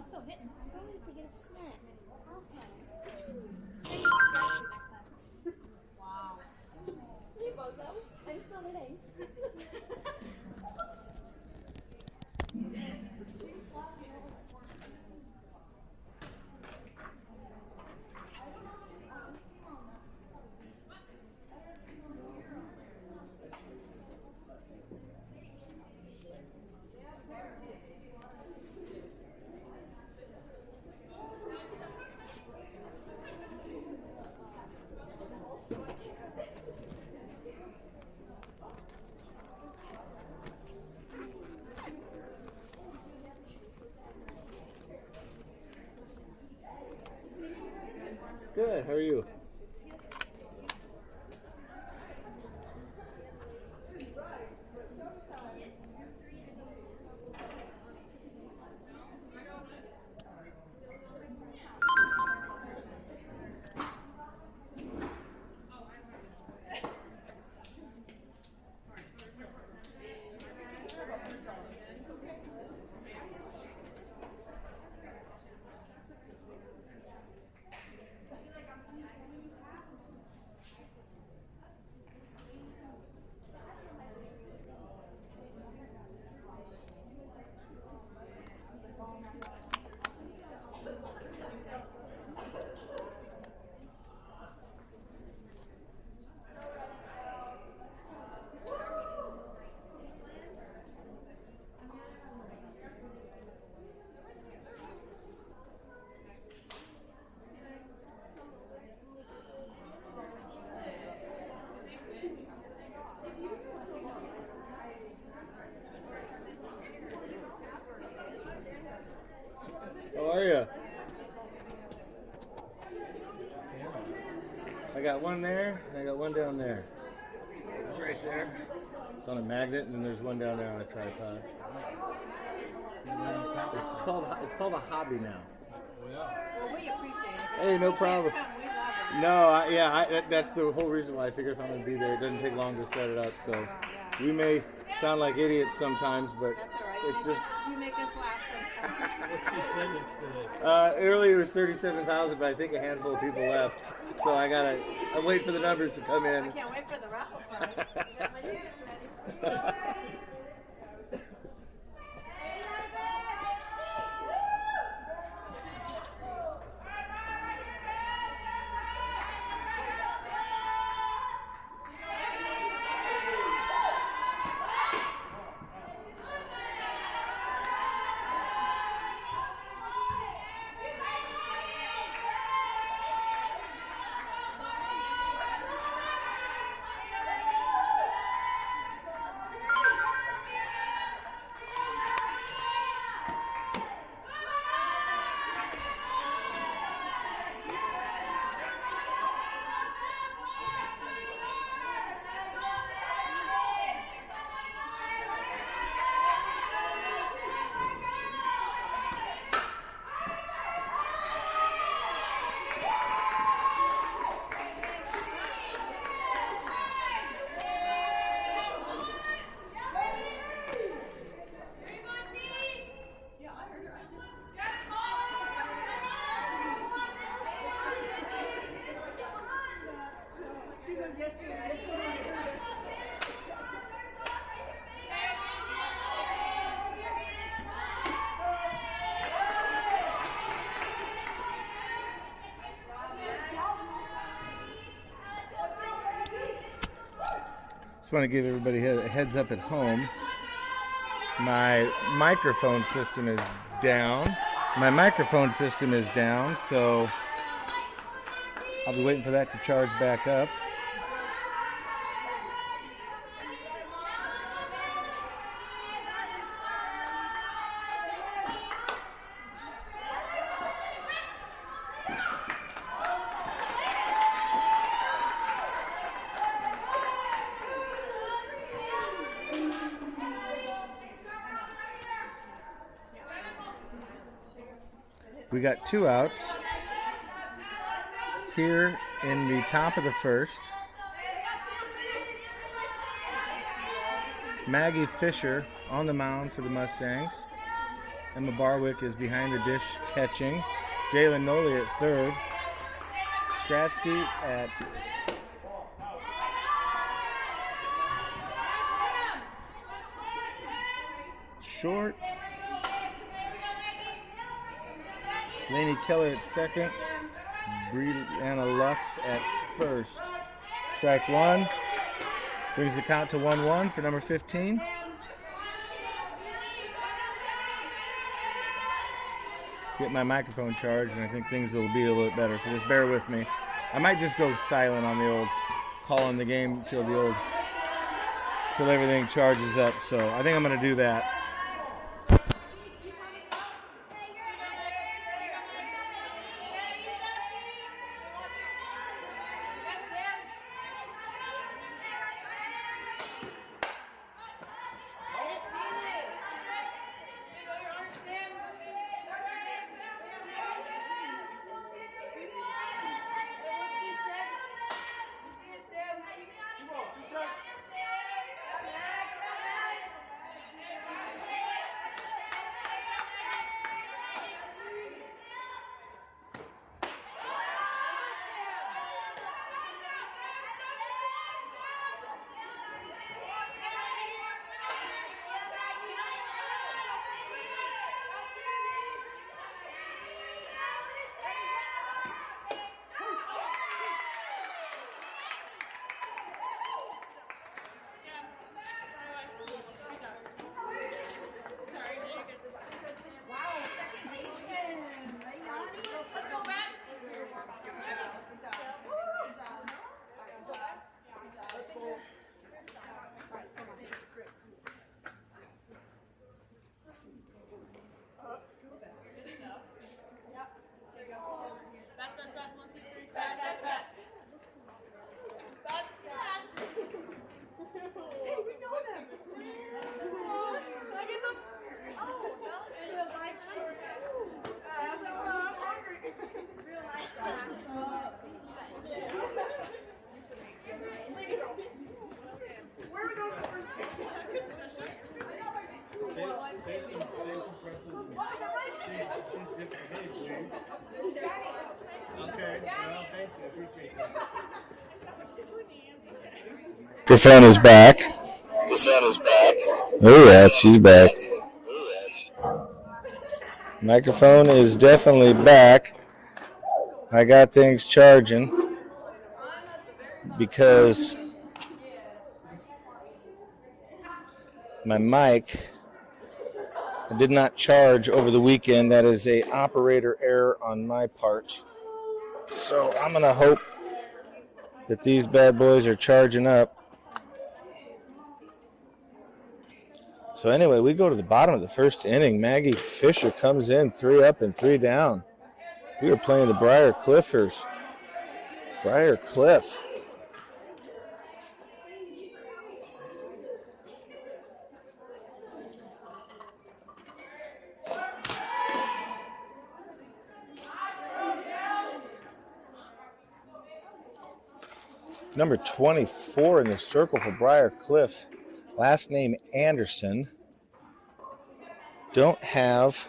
I'm still hitting. I'm going to get a snack. Okay. Wow. You both know. I'm still hitting. Good. How are you? How are you? I got one there, and I got one down there. It's right there. It's on a magnet, and then there's one down there on a tripod. It's called a hobby now. Well, we appreciate it. Hey, no problem. We love it. No, that's the whole reason why I figure if I'm gonna be there, it doesn't take long to set it up. So we may sound like idiots sometimes, but That's all right. it's just. You make us laugh sometimes. What's the attendance today? Earlier it was 37,000, but I think a handful of people left. So I'm waiting for the numbers to come I in. can't wait for the raffle prize. Just want to give everybody a heads up at home. My microphone system is down. So I'll be waiting for that to charge back up. We got 2 outs here in the top of the first. Maggie Fisher on the mound for the Mustangs. Emma Barwick is behind the dish catching. Jalen Noley at third. Skratsky at short. Lainey Keller at second. Brianna Lux at first. Strike one. Brings the count to 1-1 for number 15. Get my microphone charged, and I think things will be a little bit better, so just bear with me. I might just go silent on the old calling the game till everything charges up, so I think I'm going to do that. Microphone is back. Oh yeah, she's back. Microphone is definitely back. I got things charging because my mic I did not charge over the weekend. That is a operator error on my part. So I'm going to hope that these bad boys are charging up. So anyway, we go to the bottom of the first inning. Maggie Fisher comes in 3 up and 3 down. We are playing the Briar Cliffers. Briar Cliff. Number 24 in the circle for Briar Cliff. Last name Anderson. Don't have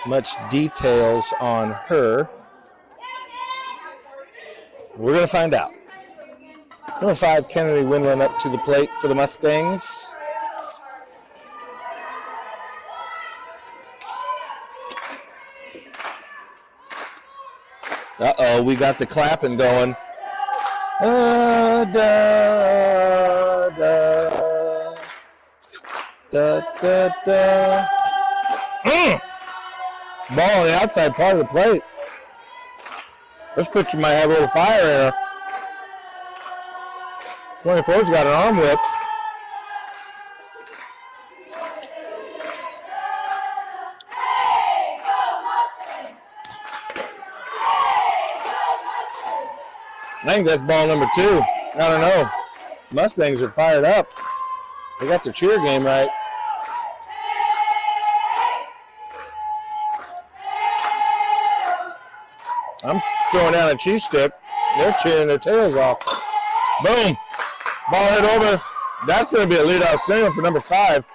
much details on her. We're going to find out. Number 5, Kennedy Winland up to the plate for the Mustangs. Uh-oh, we got the clapping going. Da, da, da, da, da. Ball on the outside part of the plate. This pitcher might have a little fire in her. 24's got an arm whip. I think that's ball number 2. I don't know. Mustangs are fired up. They got their cheer game right. I'm throwing down a cheese stick. They're cheering their tails off. Boom. Ball hit over. That's going to be a leadoff single for number 5.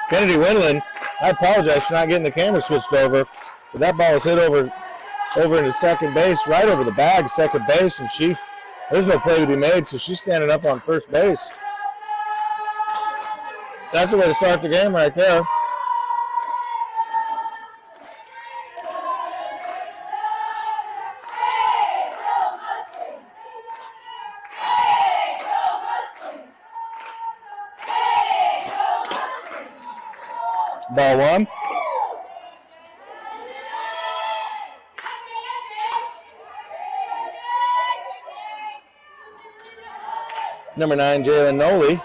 Kennedy Winland I apologize for not getting the camera switched over, but that ball was hit over into second base, right over the bag, second base, and there's no play to be made, so she's standing up on first base. That's the way to start the game right there. Ball one. Number 9, Jalen Noli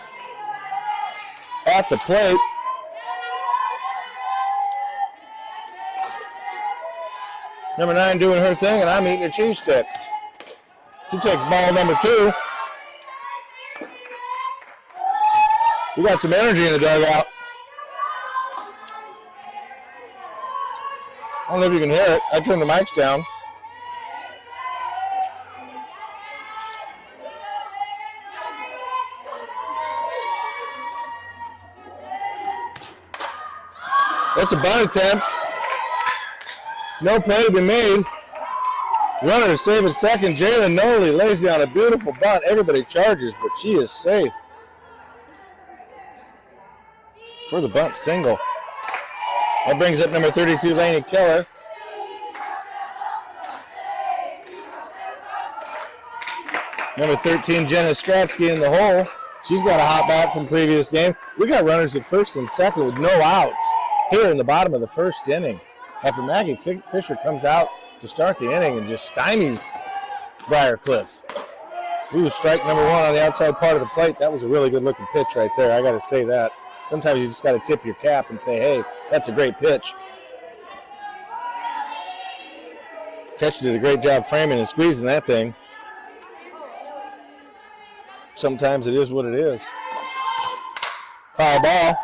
at the plate. Number 9 doing her thing, and I'm eating a cheese stick. She takes ball number 2. We got some energy in the dugout. I don't know if you can hear it. I turned the mics down. That's a bunt attempt. No play to be made. Runner to save at second. Jalen Noli lays down a beautiful bunt. Everybody charges, but she is safe for the bunt single. That brings up number 32, Lainey Keller. Number 13, Jenna Skratsky in the hole. She's got a hot bat from previous game. We got runners at first and second with no outs here in the bottom of the first inning. After Maggie Fisher comes out to start the inning and just stymies Briarcliff. Ooh, strike number 1 on the outside part of the plate. That was a really good looking pitch right there. I got to say that. Sometimes you just got to tip your cap and say, hey, that's a great pitch. Catcher did a great job framing and squeezing that thing. Sometimes it is what it is. Foul ball.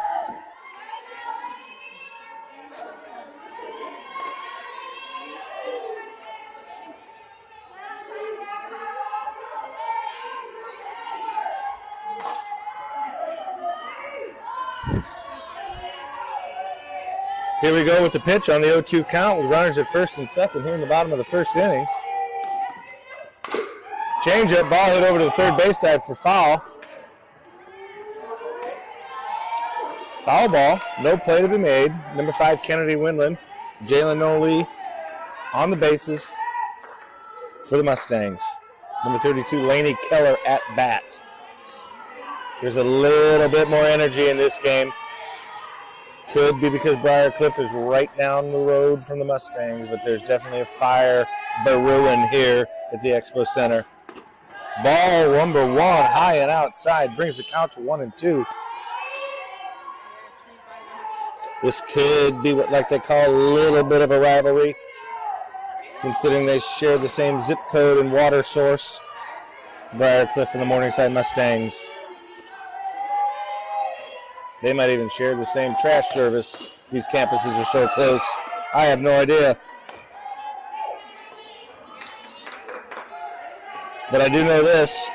Here we go with the pitch on the 0-2 count with runners at first and second here in the bottom of the first inning. Change up, ball hit over to the third base side for foul. Foul ball, no play to be made. Number 5, Kennedy Windland. Jalen Noli on the bases for the Mustangs. Number 32, Lainey Keller at bat. There's a little bit more energy in this game. Could be because Briarcliff is right down the road from the Mustangs, but there's definitely a fire brewing here at the Expo Center. Ball number 1, high and outside, brings the count to 1-2. This could be what they call a little bit of a rivalry, considering they share the same zip code and water source. Briarcliff and the Morningside Mustangs. They might even share the same trash service. These campuses are so close. I have no idea. But I do know this.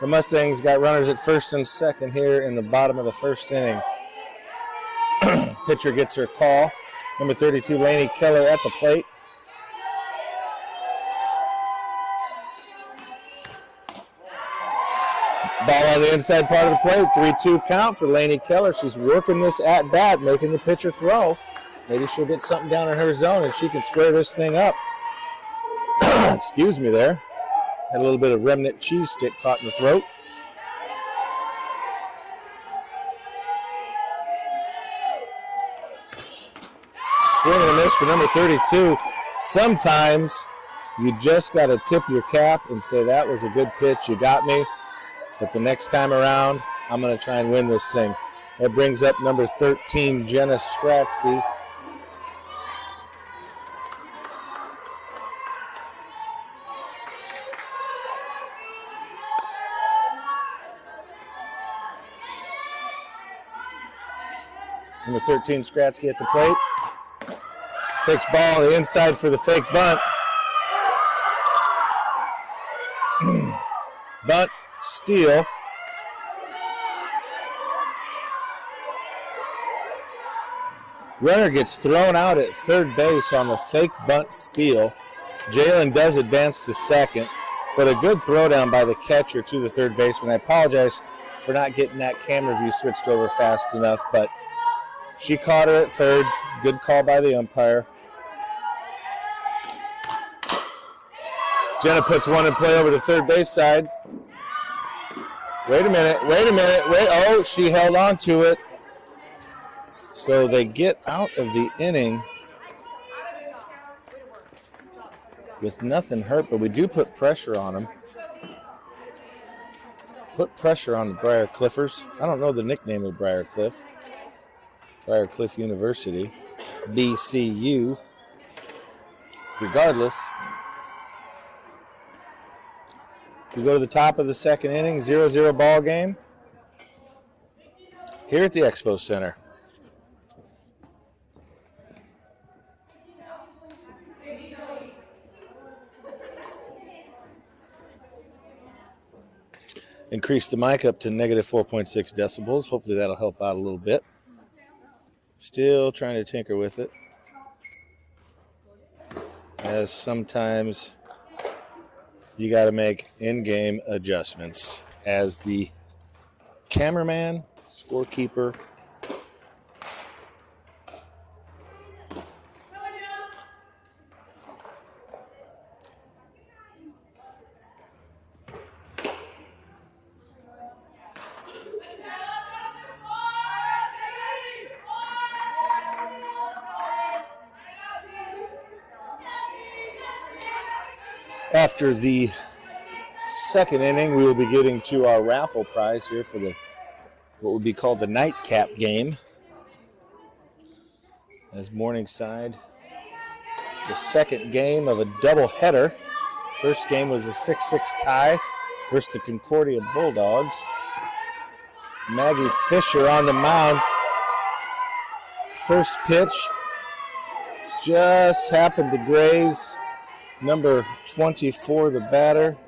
The Mustangs got runners at first and second here in the bottom of the first inning. Pitcher gets her call. Number 32, Lainey Keller at the plate. Ball on the inside part of the plate. 3-2 count for Lainey Keller. She's working this at bat, making the pitcher throw. Maybe she'll get something down in her zone and she can square this thing up. Excuse me there. Had a little bit of remnant cheese stick caught in the throat. Swing and a miss for number 32. Sometimes you just got to tip your cap and say, that was a good pitch. You got me. But the next time around, I'm going to try and win this thing. That brings up number 13, Jenna Skratsky. Number 13, Skratsky at the plate. Takes ball on the inside for the fake bunt. Bunt, steal. Runner gets thrown out at third base on the fake bunt steal. Jalen does advance to second, but a good throw down by the catcher to the third baseman. I apologize for not getting that camera view switched over fast enough, but she caught her at third. Good call by the umpire. Jenna puts one in play over to third base side. Wait a minute. Oh, she held on to it. So they get out of the inning with nothing hurt, but we do put pressure on them. Put pressure on the Briar Cliffers. I don't know the nickname of Briar Cliff. Briar Cliff University. BCU. Regardless, we go to the top of the second inning, 0-0 ball game here at the Expo Center. Increase the mic up to negative 4.6 decibels. Hopefully that'll help out a little bit. Still trying to tinker with it, as sometimes you got to make in-game adjustments as the cameraman, scorekeeper. After the second inning, we will be getting to our raffle prize here for the what would be called the nightcap game. As Morningside, the second game of a doubleheader. First game was a 6-6 tie versus the Concordia Bulldogs. Maggie Fisher on the mound. First pitch just happened to graze number 24, the batter,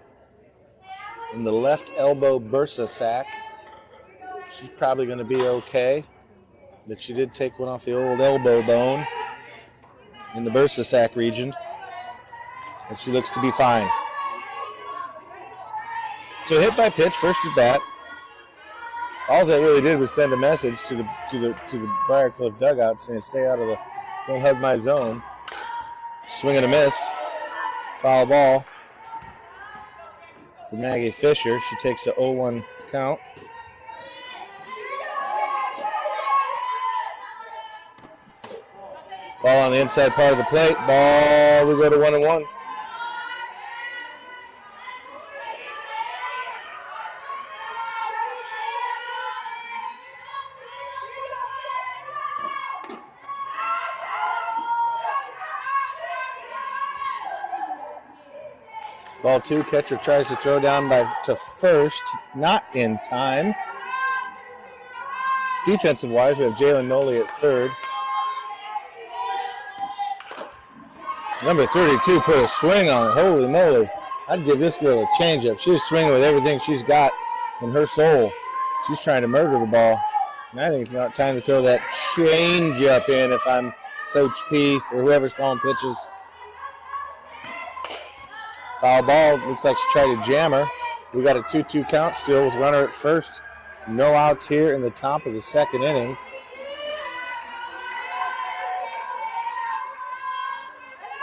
in the left elbow bursa sac. She's probably going to be okay, but she did take one off the old elbow bone in the bursa sac region, and she looks to be fine. So hit by pitch, first at bat. All that really did was send a message to the Briarcliff dugout saying, "Stay out of the, don't hug my zone." Swing and a miss. Foul ball for Maggie Fisher. She takes a 0-1 count. Ball on the inside part of the plate. Ball, we go to 1-1. Ball two, catcher tries to throw down to first, not in time. Defensive-wise, we have Jalen Noley at third. Number 32 put a swing on it. Holy moly. I'd give this girl a changeup. She's swinging with everything she's got in her soul. She's trying to murder the ball. And I think it's not time to throw that changeup in if I'm Coach P or whoever's calling pitches. Foul ball. Looks like she tried to jam her. We got a 2-2 count still with runner at first. No outs here in the top of the second inning.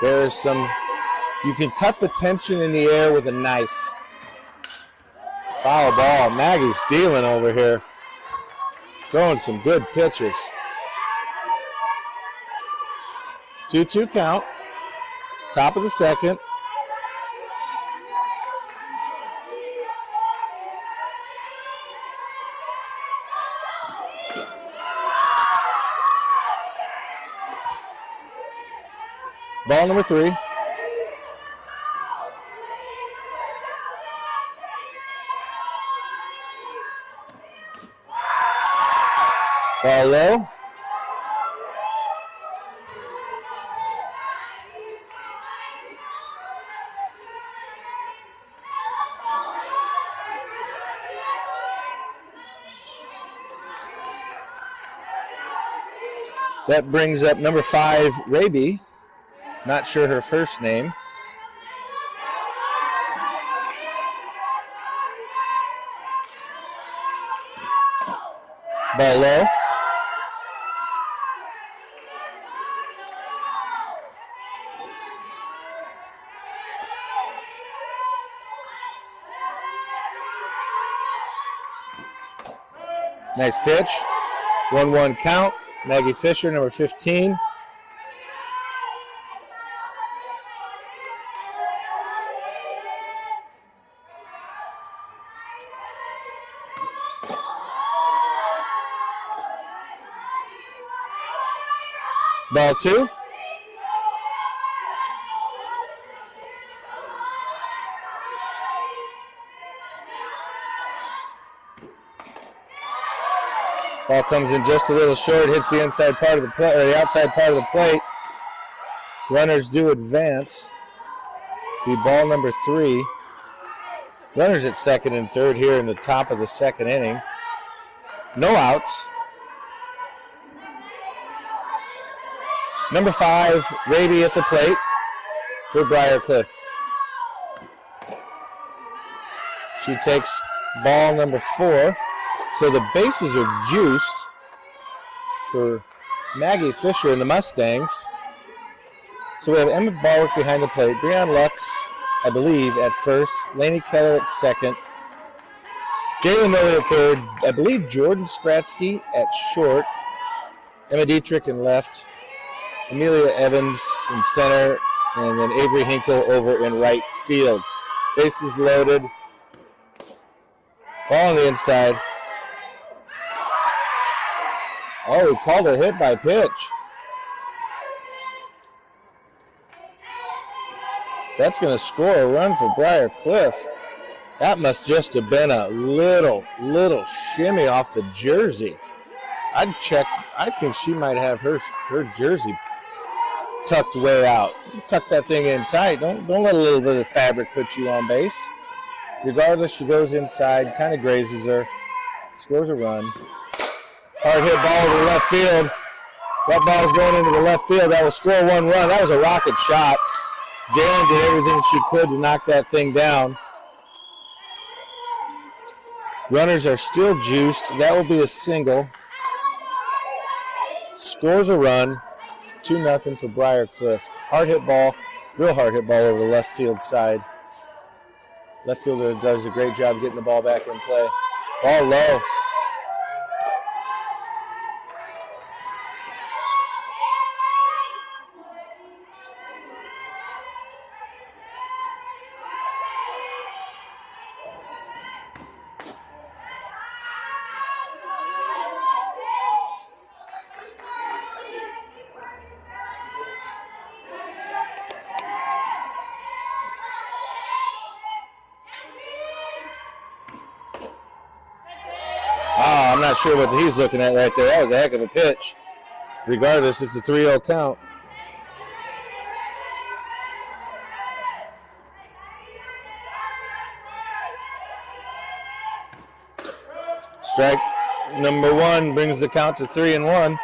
There is some, you can cut the tension in the air with a knife. Foul ball. Maggie's dealing over here. Throwing some good pitches. 2-2 count. Top of the second. Ball number 3. Ball low. That brings up number 5, Raby. Not sure her first name. Ball low. Nice pitch. 1-1 count. Maggie Fisher, number 15. Ball 2. Ball comes in just a little short, hits the inside part of the plate, or the outside part of the plate. Runners do advance. Be ball number 3. Runners at second and third here in the top of the second inning. No outs. Number 5, Raby at the plate for Briarcliff. She takes ball number 4. So the bases are juiced for Maggie Fisher and the Mustangs. So we have Emma Barwick behind the plate, Breon Lux, I believe, at first, Lainey Keller at second, Jalen Miller at third, I believe Jordan Skratsky at short, Emma Dietrich in left, Amelia Evans in center, and then Avery Hinkle over in right field. Bases loaded. Ball on the inside. Oh, he called a hit by pitch. That's going to score a run for Briarcliff. That must just have been a little shimmy off the jersey. I'd check. I think she might have her jersey tucked way out. Tuck that thing in tight. Don't let a little bit of fabric put you on base. Regardless, she goes inside, kind of grazes her, scores a run. Hard hit ball to the left field. That ball's going into the left field. That will score 1 run. That was a rocket shot. Jalen did everything she could to knock that thing down. Runners are still juiced. That will be a single. Scores a run. 2-0 for Briarcliff. Hard hit ball. Real hard hit ball over the left field side. Left fielder does a great job getting the ball back in play. Ball low. I'm not sure what he's looking at right there. That was a heck of a pitch. Regardless, it's a 3-0 count. Strike number 1 brings the count to 3-1.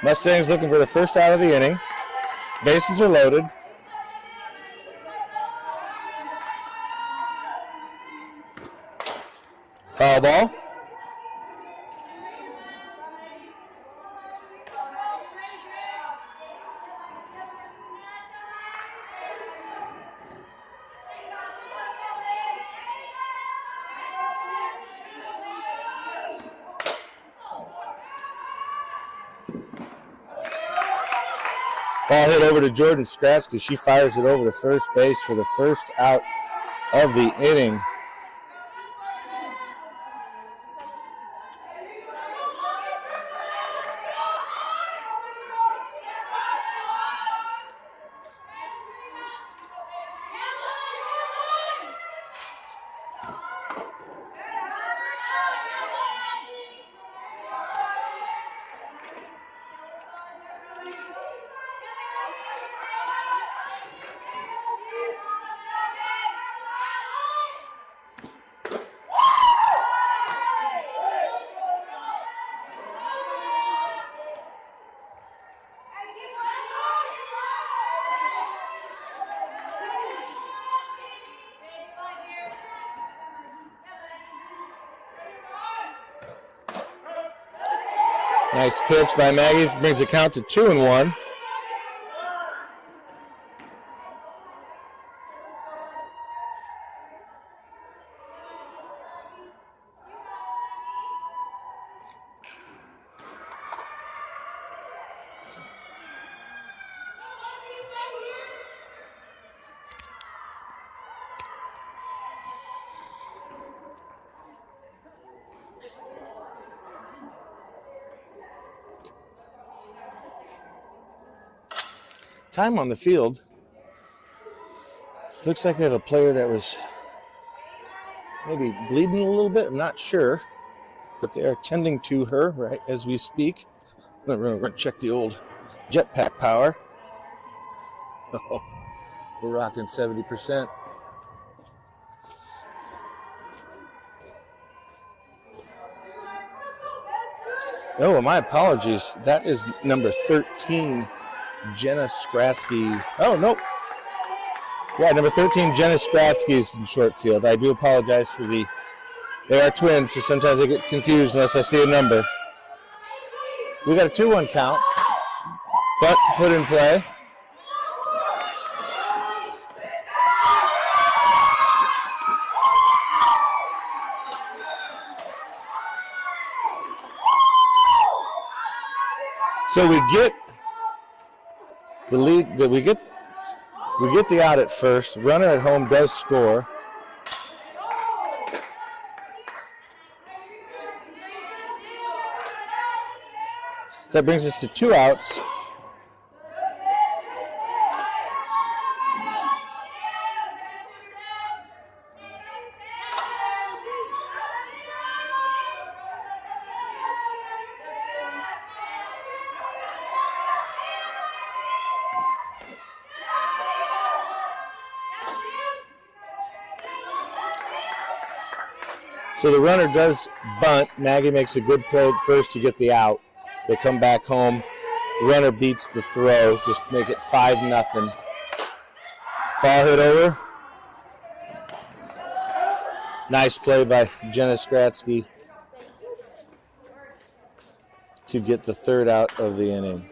Mustangs looking for the first out of the inning. Bases are loaded. Foul ball. Ball hit over to Jordan Scratch because she fires it over to first base for the first out of the inning. Nice pitch by Maggie. Brings the count to 2-1. Time on the field. Looks like we have a player that was maybe bleeding a little bit. I'm not sure, but they are tending to her right as we speak. We're going to check the old jetpack power. Oh, we're rocking 70%. Oh, my apologies. That is number 13. Jenna Skratsky. Oh, nope. Yeah, number 13, Jenna Skratsky is in short field. I do apologize for they are twins, so sometimes I get confused unless I see a number. We got a 2-1 count, but put in play. So we get the lead that we get the out at first. Runner at home does score. So that brings us to 2 outs. So the runner does bunt. Maggie makes a good play at first to get the out. They come back home. The runner beats the throw. Just make it 5-0. Ball hit over. Nice play by Jenna Skratsky to get the 3rd out of the inning.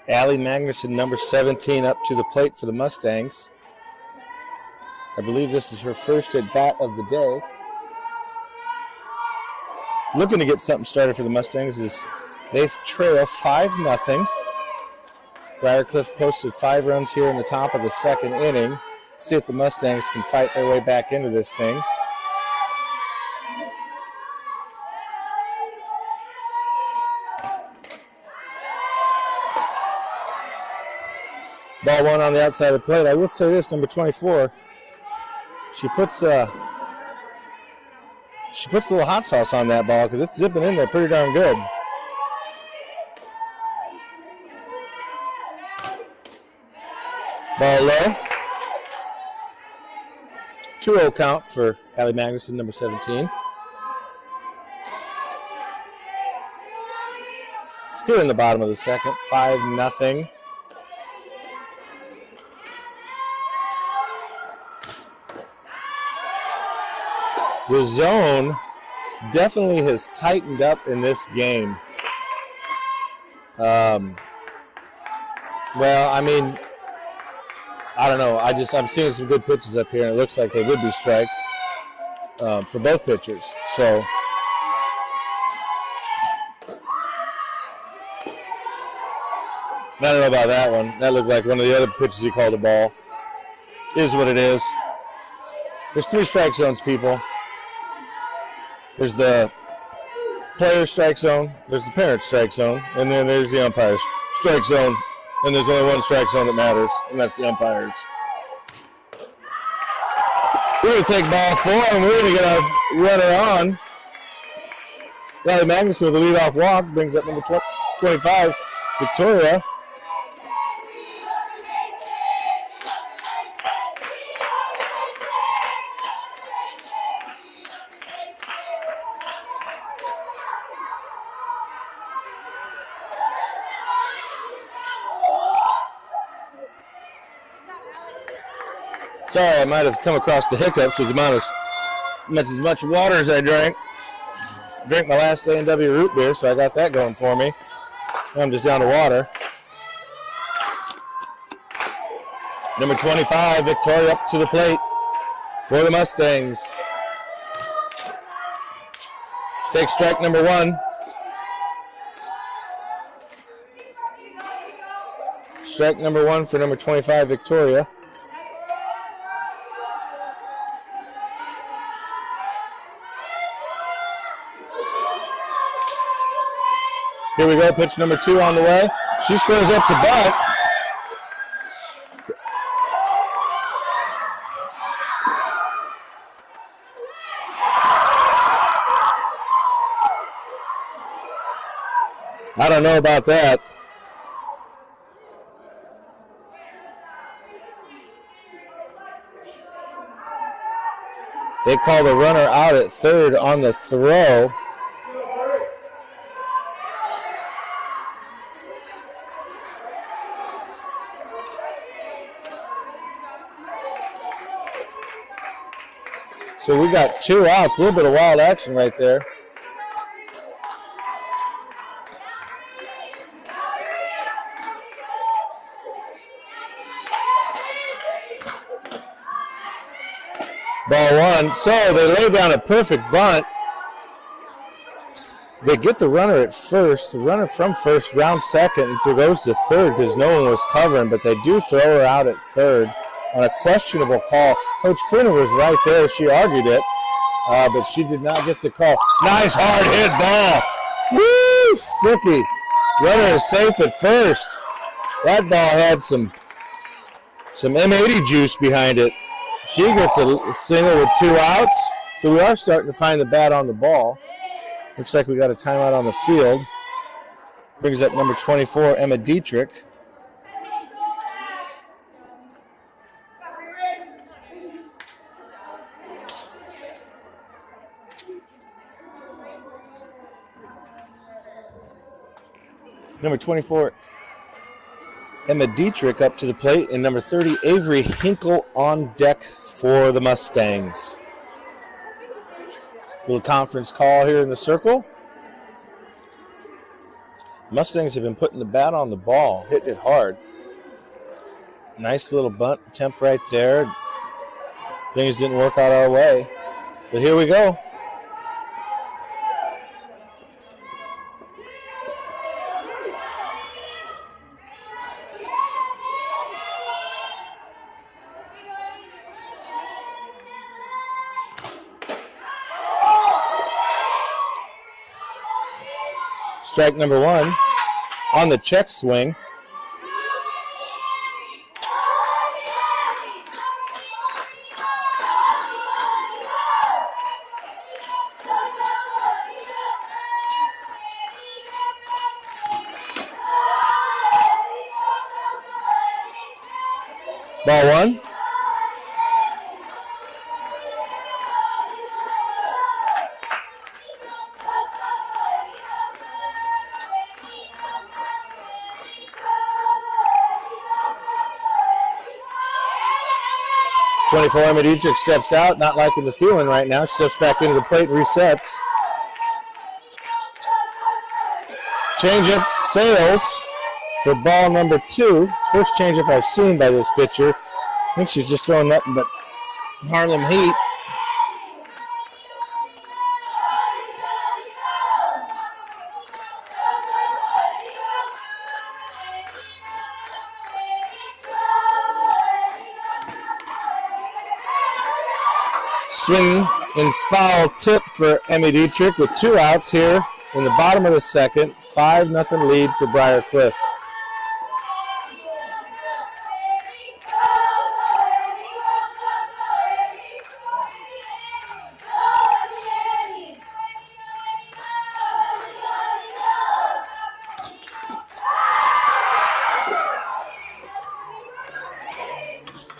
Allie Magnuson, number 17, up to the plate for the Mustangs. I believe this is her first at bat of the day. Looking to get something started for the Mustangs as they trail 5-0. Briarcliff posted 5 runs here in the top of the second inning. See if the Mustangs can fight their way back into this thing. Ball one on the outside of the plate. I will tell you this, number 24. She puts a little hot sauce on that ball because it's zipping in there pretty darn good. Ball low. 2-0 count for Allie Magnuson, number 17. Here in the bottom of the second, 5-0. The zone definitely has tightened up in this game. Well, I mean, I don't know. I'm seeing some good pitches up here, and it looks like they would be strikes for both pitchers. So I don't know about that one. That looked like one of the other pitches he called a ball. Is what it is. There's 3 strike zones, people. There's the player strike zone, there's the parent strike zone, and then there's the umpire's strike zone. And there's only one strike zone that matters, and that's the umpires. We're going to take ball 4, and we're going to get a runner on. Allie Magnuson with a leadoff walk brings up number 25, Victoria. Sorry, I might have come across the hiccups with as much water as I drank. Drank my last A&W root beer, so I got that going for me. I'm just down to water. Number 25, Victoria up to the plate for the Mustangs. Takes strike number 1. Strike number 1 for number 25, Victoria. Here we go, pitch number 2 on the way. She squares up to bunt. I don't know about that. They call the runner out at third on the throw. So we got 2 outs, a little bit of wild action right there. Ball 1. So they lay down a perfect bunt. They get the runner at first. The runner from first, round second, and goes to third because no one was covering, but they do throw her out at third on a questionable call. Coach Pruner was right there. She argued it, but she did not get the call. Nice hard hit ball. Woo! Sicky. Runner is safe at first. That ball had some M80 juice behind it. She gets a single with 2 outs. So we are starting to find the bat on the ball. Looks like we got a timeout on the field. Brings up number 24, Emma Dietrich. Number 24, Emma Dietrich up to the plate, and number 30, Avery Hinkle on deck for the Mustangs. Little conference call here in the circle. Mustangs have been putting the bat on the ball, hitting it hard. Nice little bunt attempt right there. Things didn't work out our way. But here we go. Strike number 1 on the check swing. Ball 1. Emma Dietrich steps out, not liking the feeling right now. Steps back into the plate and resets. Changeup sails for ball number 2. First changeup I've seen by this pitcher. I think she's just throwing nothing but Harlem heat. Swing and foul tip for Emmy Dietrich with 2 outs here in the bottom of the second. 5-0 lead for Briar Cliff.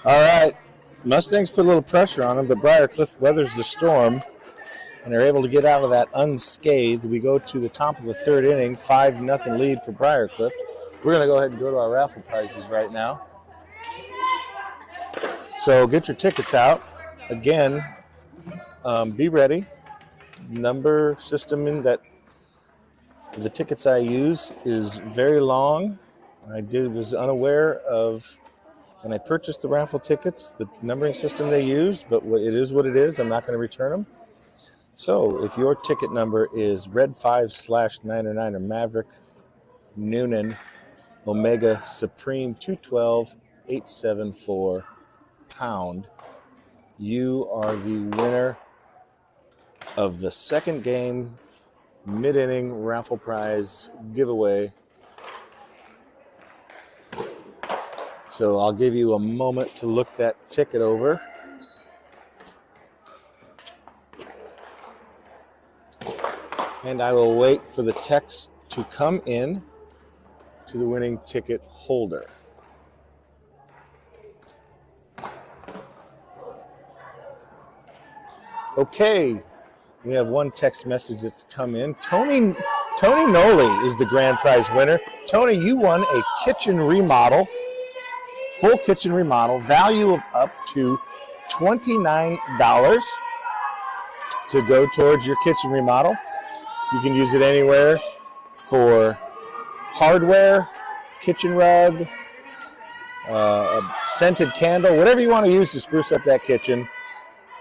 All right. Mustangs put a little pressure on them, but Briar Cliff weathers the storm and are able to get out of that unscathed. We go to the top of the 3rd inning, 5-0 lead for Briar Cliff. We're going to go ahead and go to our raffle prizes right now. So get your tickets out. Again, be ready. Number system in that the tickets I use is very long. I was unaware of when I purchased the raffle tickets, the numbering system they used, but it is what it is. I'm not going to return them. So if your ticket number is Red 5/909 Maverick, Noonan, Omega, Supreme 212 874 pound, you are the winner of the second game mid-inning raffle prize giveaway. So I'll give you a moment to look that ticket over. And I will wait for the text to come in to the winning ticket holder. Okay, we have one text message that's come in. Tony Noli is the grand prize winner. Tony, you won a kitchen remodel. Full kitchen remodel, value of up to $29 to go towards your kitchen remodel. You can use it anywhere for hardware, kitchen rug, a scented candle, whatever you want to use to spruce up that kitchen.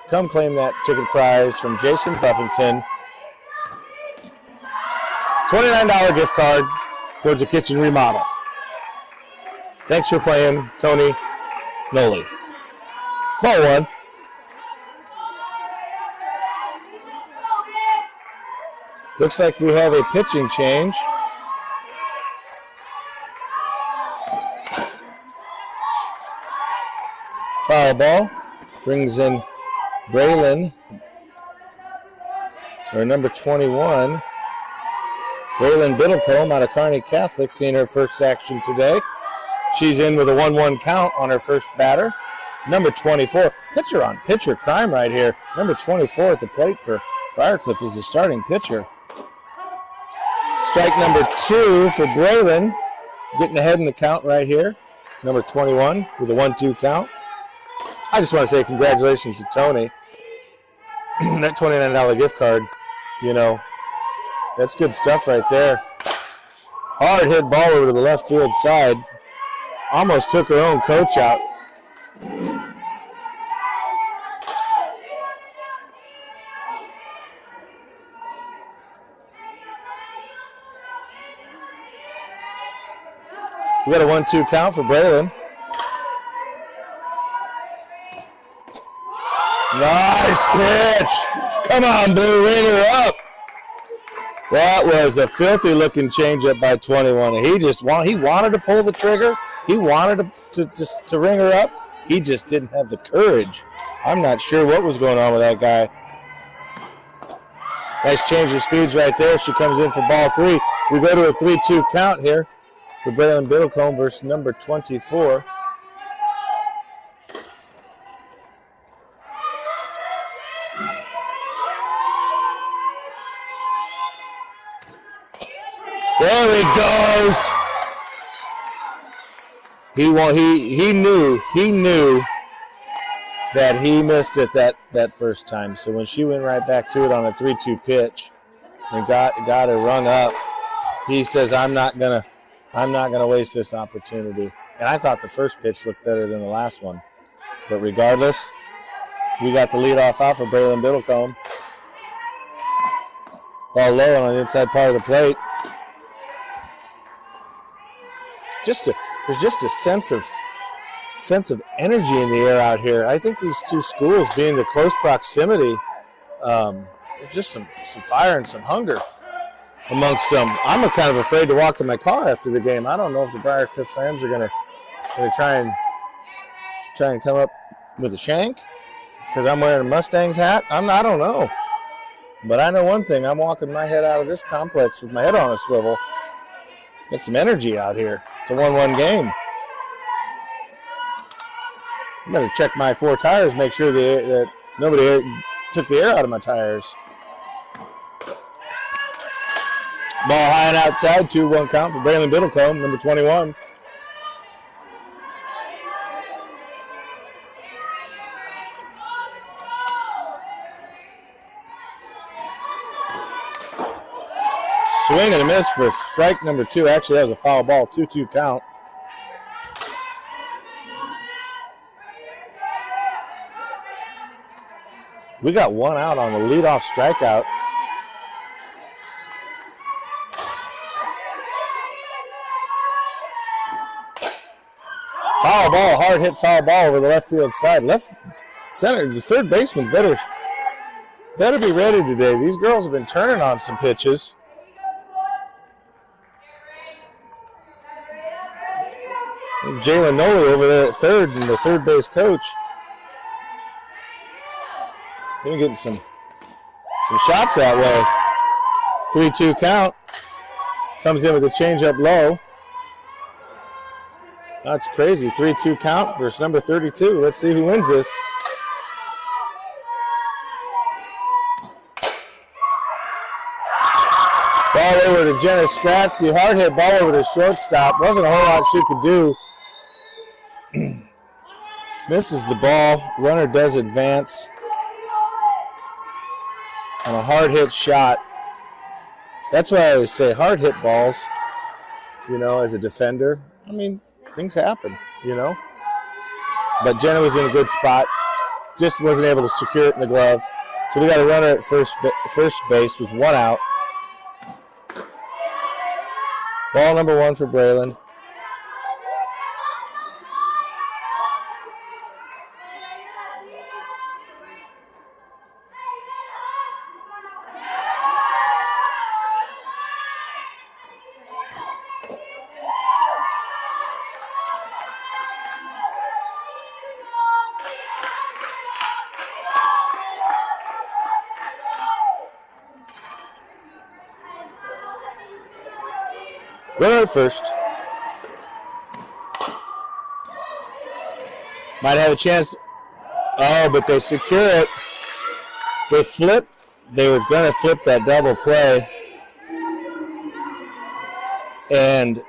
Come claim that ticket prize from Jason Buffington. $29 gift card towards a kitchen remodel. Thanks for playing, Tony Noli. Ball 1. Looks like we have a pitching change. Foul ball. Brings in Braylon, or number 21. Braylon Biddlecombe out of Kearney Catholic, seeing her first action today. She's in with a 1-1 count on her first batter. Number 24, pitcher on pitcher crime right here. Number 24 at the plate for Briarcliff is the starting pitcher. Strike number 2 for Braylon, getting ahead in the count right here. Number 21 with a 1-2 count. I just want to say congratulations to Tony. That $29 gift card, you know, that's good stuff right there. Hard hit ball over to the left field side. Almost took her own coach out. We got a 1-2 count for Braylon. Nice pitch. Come on, Blue, ring her up. That was a filthy looking changeup by 21. He wanted to pull the trigger. He wanted to ring her up. He just didn't have the courage. I'm not sure what was going on with that guy. Nice change of speeds right there. She comes in for ball 3. We go to a 3-2 count here for Braylon Biddlecombe versus number 24. There he goes. He knew that he missed it that first time. So when she went right back to it on a 3-2 pitch and got her rung up, he says, I'm not gonna waste this opportunity. And I thought the first pitch looked better than the last one. But regardless, we got the leadoff out for Braylon Biddlecombe. Ball low on the inside part of the plate. There's just a sense of energy in the air out here. I think these two schools, being the close proximity, there's just some fire and some hunger amongst them. I'm kind of afraid to walk to my car after the game. I don't know if the Briarcliff fans are gonna try and come up with a shank because I'm wearing a Mustangs hat. I don't know, but I know one thing: I'm walking my head out of this complex with my head on a swivel. Get some energy out here. It's a 1-1 game. I better check my 4 tires, make sure that nobody took the air out of my tires. Ball high and outside, 2-1 count for Braylon Biddlecombe, number 21. Swing and a miss for strike number 2. Actually, that was a foul ball, 2-2 count. We got 1 out on the leadoff strikeout. Foul ball, hard hit foul ball over the left field side. Left center, the third baseman better be ready today. These girls have been turning on some pitches. Jalen Noley over there at third, and the third base coach. He's getting some shots that way. 3-2 count. Comes in with a changeup low. That's crazy. 3-2 count versus number 32. Let's see who wins this. Ball over to Jenna Skratsky. Hard hit ball over to shortstop. Wasn't a whole lot she could do. Misses the ball. Runner does advance on a hard hit shot. That's why I always say hard hit balls, as a defender. I mean, things happen, But Jenna was in a good spot. Just wasn't able to secure it in the glove. So we got a runner at first base with 1 out. Ball number 1 for Braylon. Runner at first. Might have a chance. Oh, but they secure it. They flip. They were going to flip that double play. And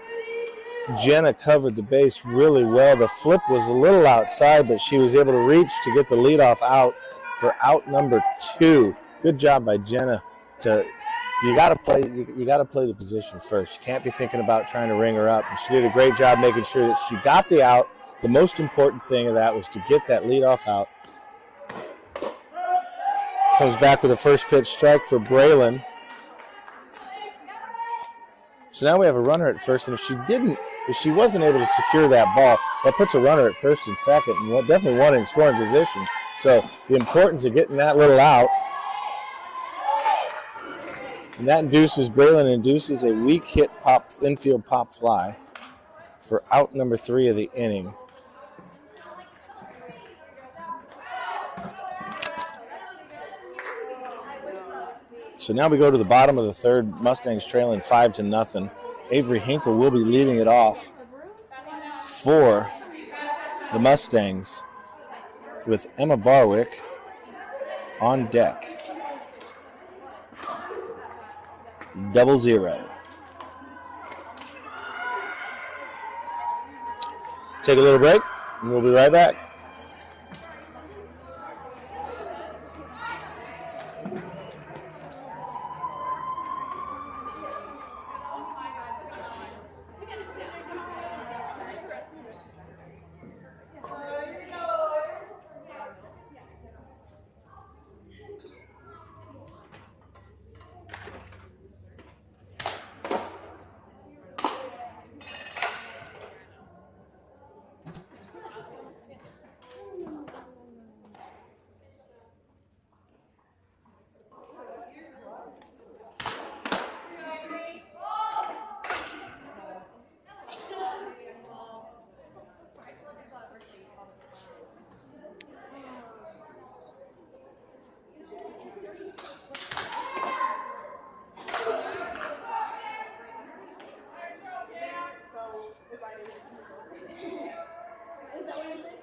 Jenna covered the base really well. The flip was a little outside, but she was able to reach to get the leadoff out for out number 2. Good job by Jenna. You got to play the position first. You can't be thinking about trying to ring her up. And she did a great job making sure that she got the out. The most important thing of that was to get that leadoff out. Comes back with a first pitch strike for Braylon. So now we have a runner at first, and if she didn't if she wasn't able to secure that ball, that puts a runner at first and second, and definitely one in scoring position. So the importance of getting that little out. And that Braylon induces a weak hit infield pop fly for out number 3 of the inning. So now we go to the bottom of the third. Mustangs trailing 5-0. Avery Hinkle will be leading it off for the Mustangs with Emma Barwick on deck. 0-0. Take a little break, and we'll be right back.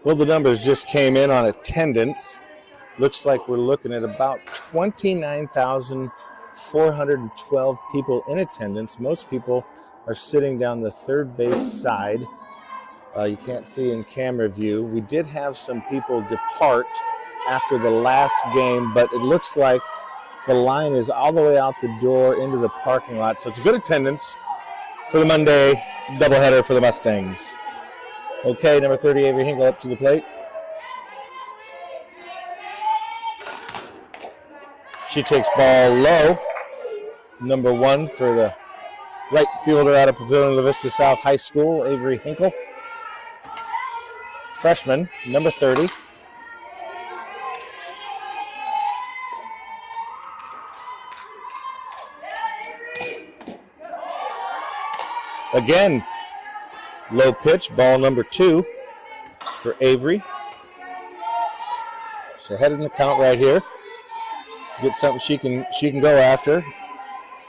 Well, the numbers just came in on attendance. Looks like we're looking at about 29,412 people in attendance. Most people are sitting down the third base side. You can't see in camera view. We did have some people depart after the last game, but it looks like the line is all the way out the door into the parking lot. So it's a good attendance for the Monday doubleheader for the Mustangs. Okay, number 30, Avery Hinkle up to the plate. She takes ball low. Number 1 for the right fielder out of Papillion La Vista South High School, Avery Hinkle. Freshman, number 30. Again, low pitch, ball number 2 for Avery. She's ahead in the count right here. Get something she can go after.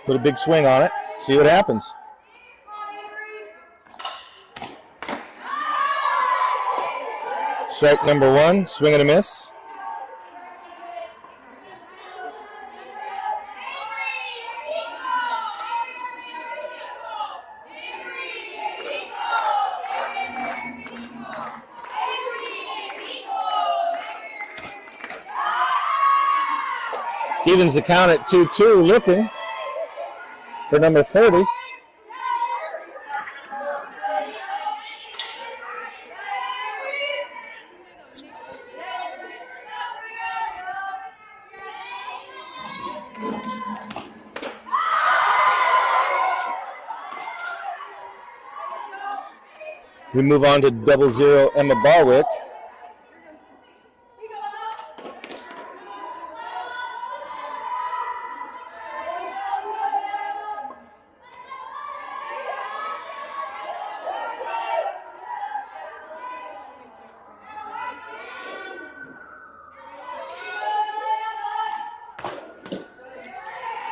Put a big swing on it. See what happens. Strike number 1, swing and a miss. Evens the count at 2-2, looking for number 30. We move on to 0-0 Emma Barwick.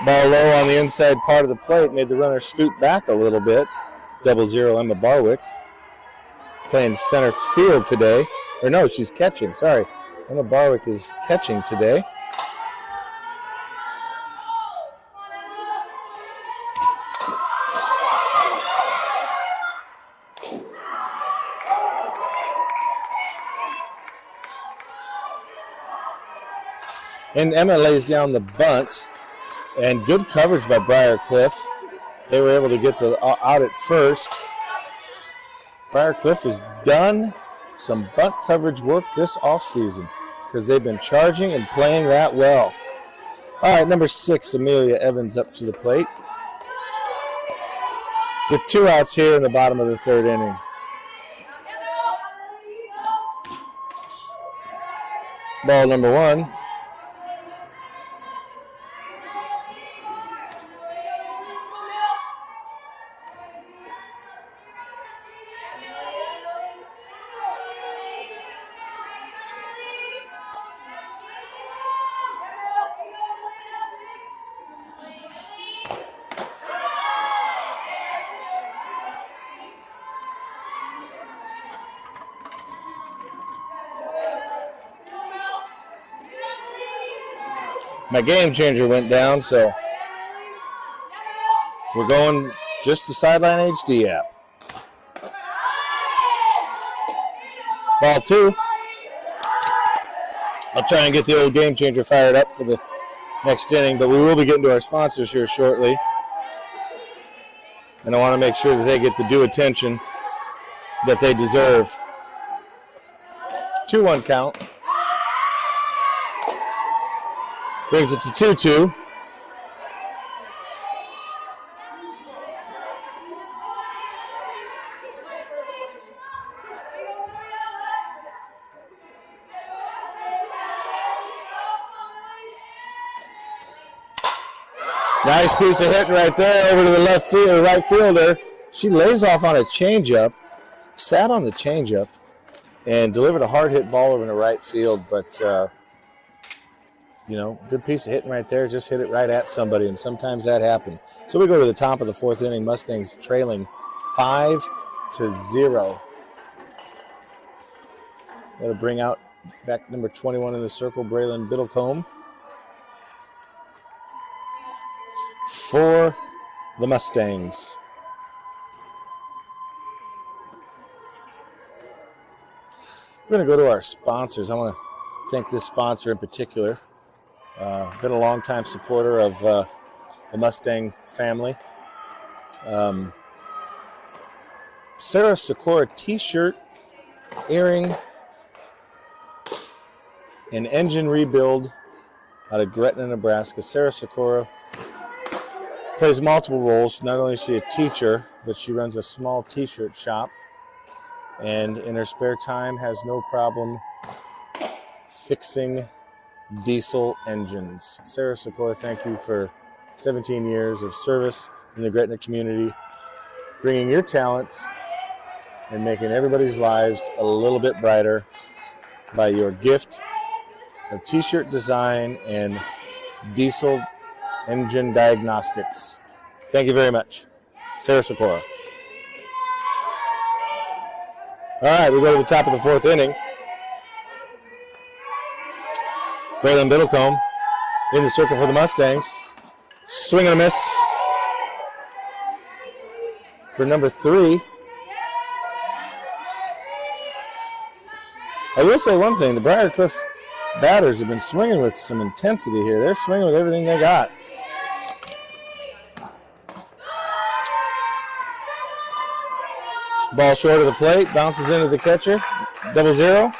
Ball low on the inside part of the plate, made the runner scoot back a little bit. 0-0 Emma Barwick. Playing center field today. Or no, she's catching, sorry. Emma Barwick is catching today. And Emma lays down the bunt. And good coverage by Briarcliff. They were able to get the out at first. Briarcliff has done some bunt coverage work this offseason because they've been charging and playing that well. All right, number 6, Amelia Evans up to the plate. with 2 outs here in the bottom of the 3rd inning. Ball number 1. My game changer went down, so we're going just the Sideline HD app. Ball 2. I'll try and get the old game changer fired up for the next inning, but we will be getting to our sponsors here shortly. And I want to make sure that they get the due attention that they deserve. 2-1 count. Brings it to 2-2. Nice piece of hitting right there over to the left field, right fielder. She lays off on a changeup, sat on the changeup, and delivered a hard hit ball over to right field. But, good piece of hitting right there. Just hit it right at somebody, and sometimes that happens. So we go to the top of the 4th inning. Mustangs trailing 5-0. That'll bring out back number 21 in the circle, Braylon Biddlecombe, for the Mustangs. We're going to go to our sponsors. I want to thank this sponsor in particular. Been a long-time supporter of the Mustang family. Sarah Sikora t-shirt, earring, and engine rebuild out of Gretna, Nebraska. Sarah Sikora plays multiple roles. Not only is she a teacher, but she runs a small t-shirt shop. And in her spare time has no problem fixing diesel engines. Sarah Sikora, thank you for 17 years of service in the Gretna community, bringing your talents and making everybody's lives a little bit brighter by your gift of t-shirt design and diesel engine diagnostics. Thank you very much, Sarah Sikora. All right, we go to the top of the 4th inning. Braylon Biddlecombe in the circle for the Mustangs. Swing and a miss for number 3. I will say one thing. The Briarcliff batters have been swinging with some intensity here. They're swinging with everything they got. Ball short of the plate, bounces into the catcher. 0-0.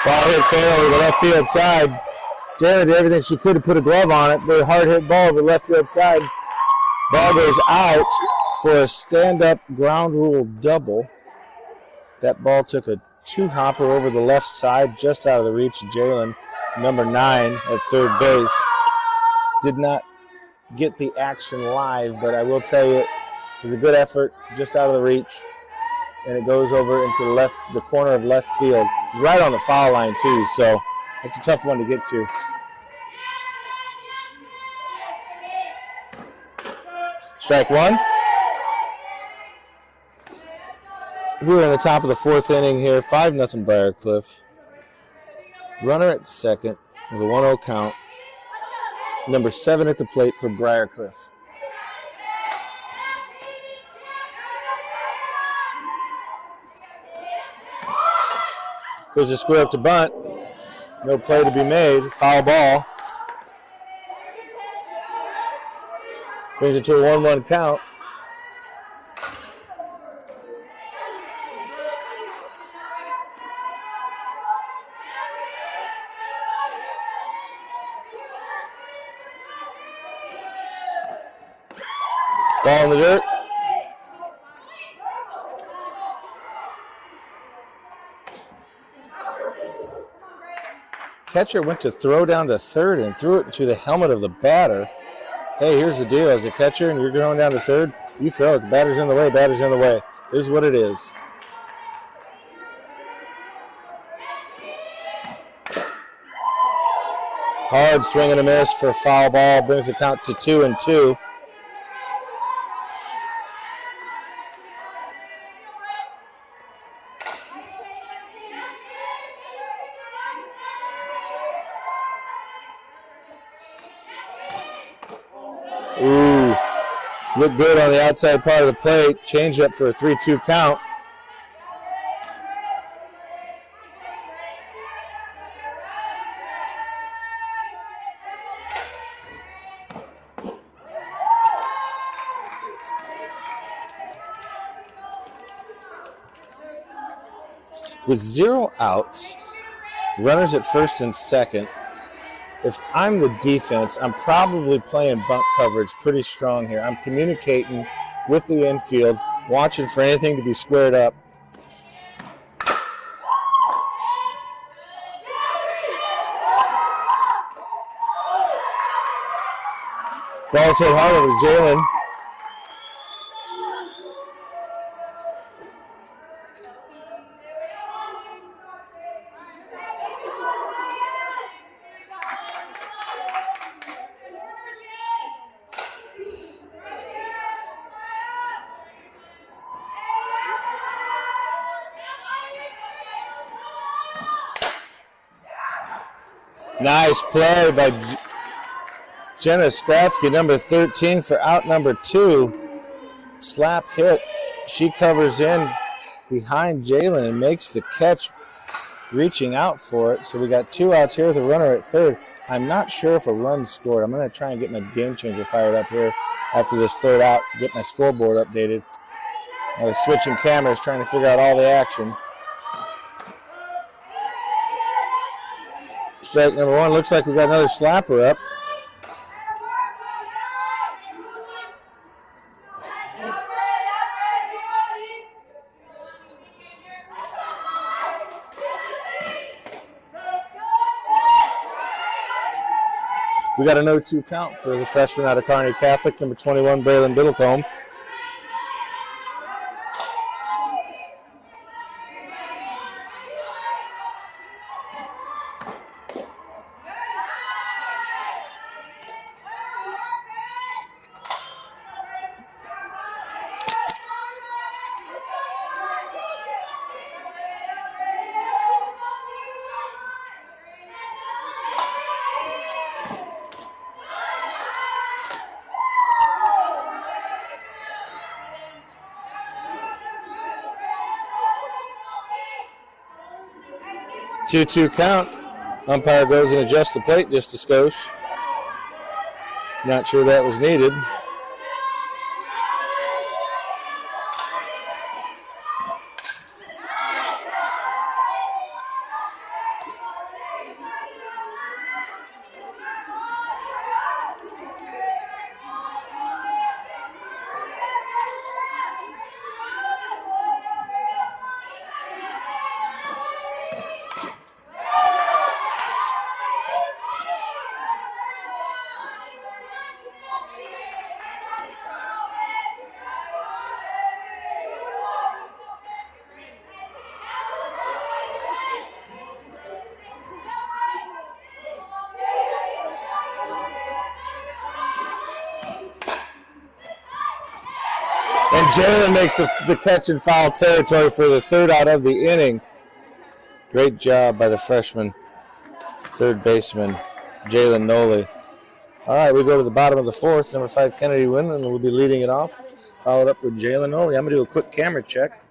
Ball hit fair over the left field side. Jayla did everything she could to put a glove on it, but a hard hit ball over the left field side. Ball goes out for a stand-up ground rule double. That ball took a 2-hopper over the left side, just out of the reach of Jalen, number 9 at third base. Did not get the action live, but I will tell you, it was a good effort, just out of the reach. And it goes over into the corner of left field. It's right on the foul line, too, so it's a tough one to get to. Strike 1. We're in the top of the 4th inning here, 5-0 Briarcliff. Runner at second with a 1-0 count. Number 7 at the plate for Briarcliff. Goes to square up to bunt. No play to be made. Foul ball. Brings it to a 1-1 count. Ball in the dirt. Catcher went to throw down to third and threw it into the helmet of the batter. Hey, here's the deal. As a catcher and you're going down to third, you throw it. The batter's in the way, batter's in the way. This is what it is. Hard swing and a miss for a foul ball. Brings the count to 2-2. Ooh, look good on the outside part of the plate. Change up for a 3-2 count. With 0 outs, runners at first and second. If I'm the defense, I'm probably playing bunt coverage pretty strong here. I'm communicating with the infield, watching for anything to be squared up. Ball's hit hard over Jalen. Nice play by Jenna Skratsky, number 13, for out number 2. Slap hit. She covers in behind Jalen and makes the catch, reaching out for it. So we got 2 outs here with a runner at third. I'm not sure if a run scored. I'm going to try and get my game changer fired up here after this third out, get my scoreboard updated. I was switching cameras trying to figure out all the action. Strike number 1. Looks like we got another slapper up. We got a 0-2 count for the freshman out of Kearney Catholic, number 21, Braylon Biddlecombe. Two-two count. Umpire goes and adjusts the plate just a skosh. Not sure that was needed. And Jalen makes the catch in foul territory for the third out of the inning. Great job by the freshman, third baseman, Jalen Noley. All right, we go to the bottom of the fourth. Number 5, Kennedy Winland will be leading it off, followed up with Jalen Noley. I'm going to do a quick camera check.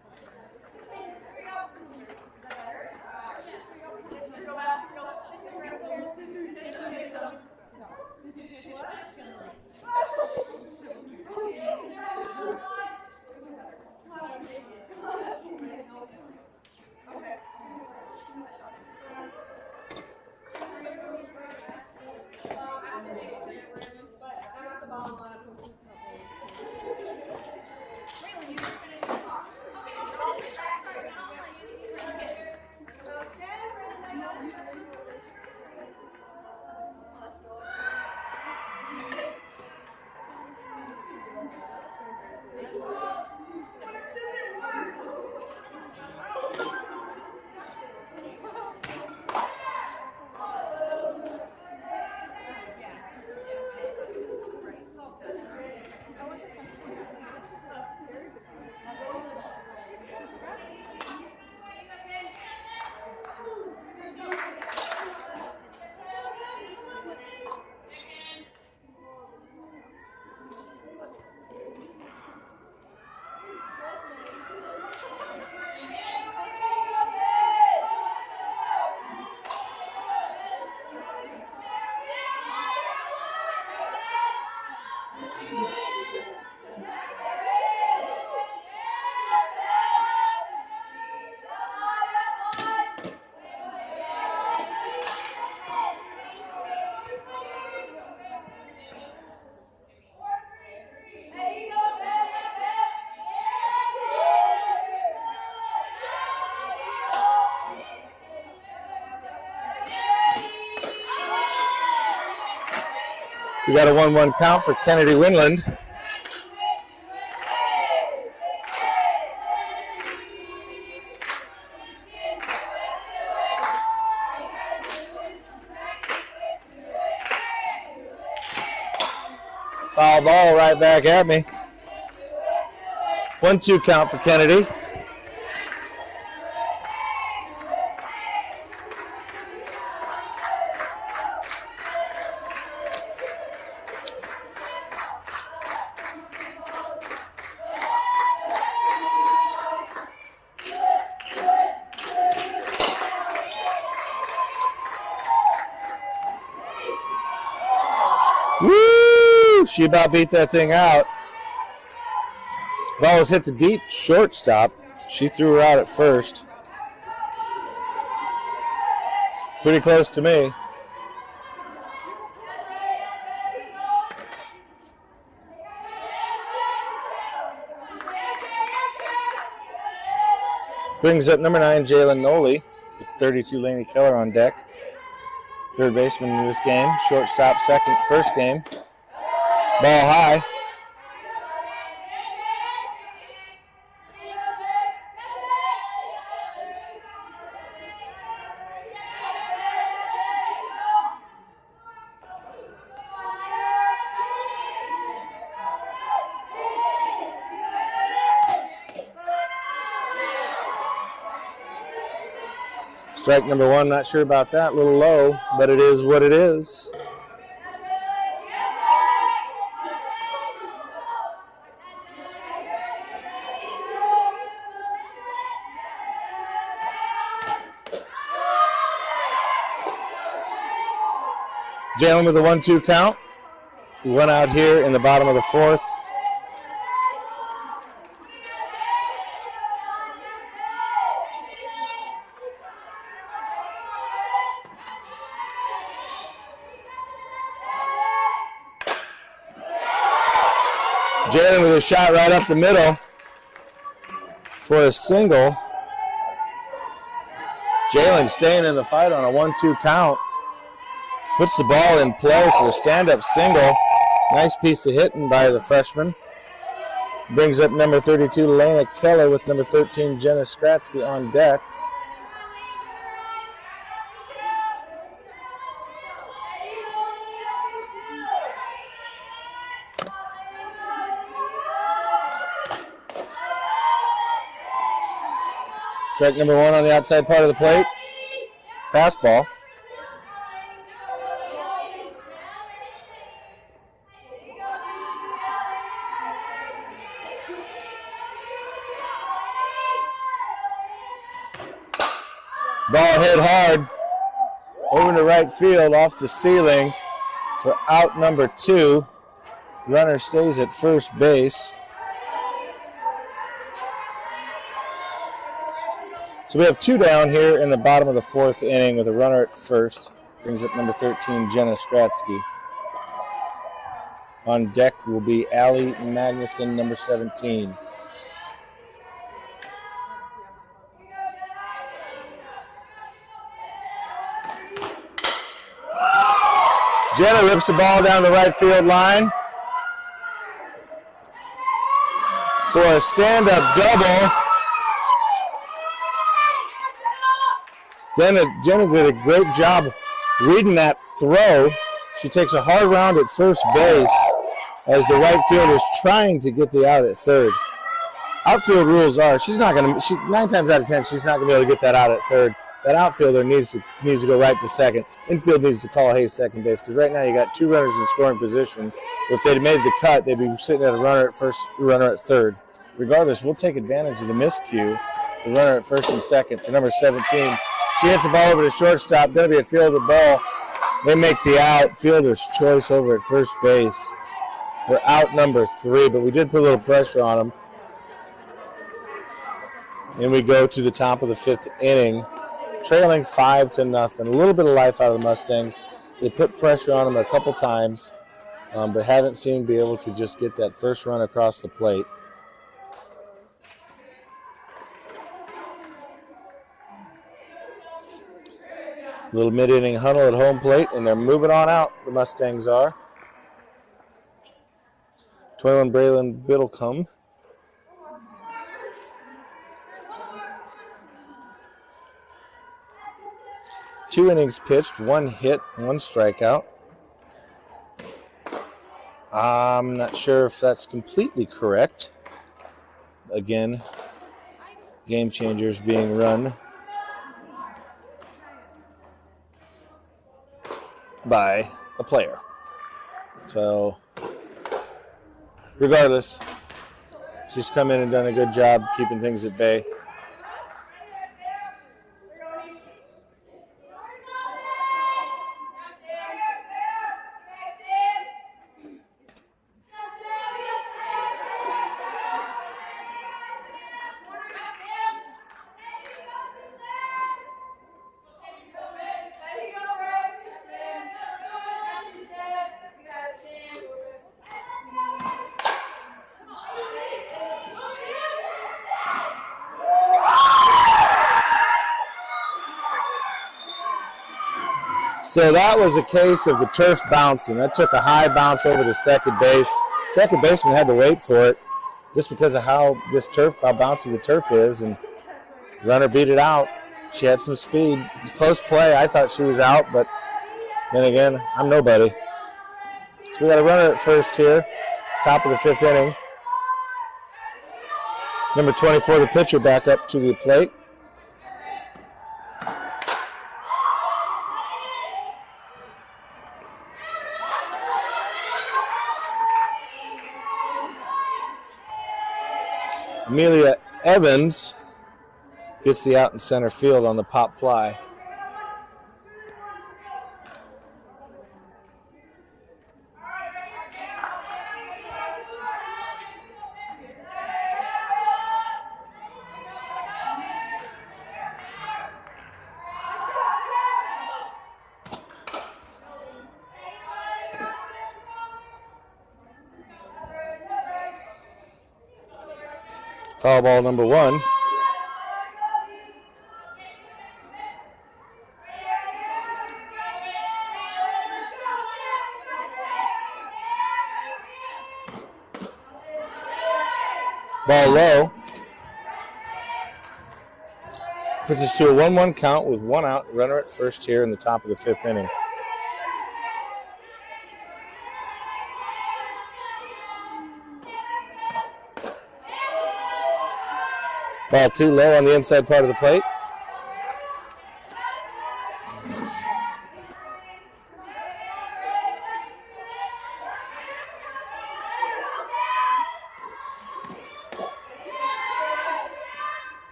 We got a 1-1 count for Kennedy Winland. Foul ball right back at me. 1-2 count for Kennedy. Woo! She about beat that thing out. Ball was hit the deep shortstop. She threw her out at first. Pretty close to me. Brings up number 9, Jalen Noli, with 32, Laney Keller on deck. Third baseman in this game. Shortstop first game. Ball high. Strike number 1, not sure about that. A little low, but it is what it is. Jalen with a 1-2 count. We went out here in the bottom of the 4th. Jalen with a shot right up the middle for a single. Jalen staying in the fight on a 1-2 count. Puts the ball in play for a stand-up single. Nice piece of hitting by the freshman. Brings up number 32, Lena Keller, with number 13, Jenna Skratsky on deck. Strike number 1 on the outside part of the plate. Fastball. Ball hit hard over to right field off the ceiling for out number 2. Runner stays at first base. So we have 2 down here in the bottom of the 4th inning with a runner at first. Brings up number 13, Jenna Skratsky. On deck will be Allie Magnuson, number 17. Jenna rips the ball down the right field line for a stand-up double. Jenna did a great job reading that throw. She takes a hard round at first base as the right fielder is trying to get the out at third. Outfield rules are 9 times out of 10 she's not going to be able to get that out at third. That outfielder needs to go right to second. Infield needs to call Hayes second base because right now you got 2 runners in scoring position. If they'd made the cut, they'd be sitting at a runner at first, runner at third. Regardless, we'll take advantage of the miscue. The runner at first and second for number 17. She hits the ball over to shortstop. Going to be a fielded ball. They make the out. Fielder's choice over at first base for out number 3, but we did put a little pressure on them. And we go to the top of the 5th inning, trailing 5-0. A little bit of life out of the Mustangs. They put pressure on them a couple times, but haven't seemed to be able to just get that first run across the plate. Little mid-inning huddle at home plate, and they're moving on out, the Mustangs are. 21 Braylon Biddlecombe. Two innings pitched, 1 hit, 1 strikeout. I'm not sure if that's completely correct. Again, game changers being run by a player. So, regardless, she's come in and done a good job keeping things at bay. So that was a case of the turf bouncing. That took a high bounce over to second base. Second baseman had to wait for it just because of how bouncy the turf is, and runner beat it out. She had some speed. Close play. I thought she was out, but then again, I'm nobody. So we got a runner at first here, top of the 5th inning. Number 24, the pitcher, back up to the plate. Amelia Evans gets the out in center field on the pop fly. Foul ball number 1. Ball low. Puts us to a 1-1 count with 1 out. Runner at first here in the top of the 5th inning. Ball too low on the inside part of the plate.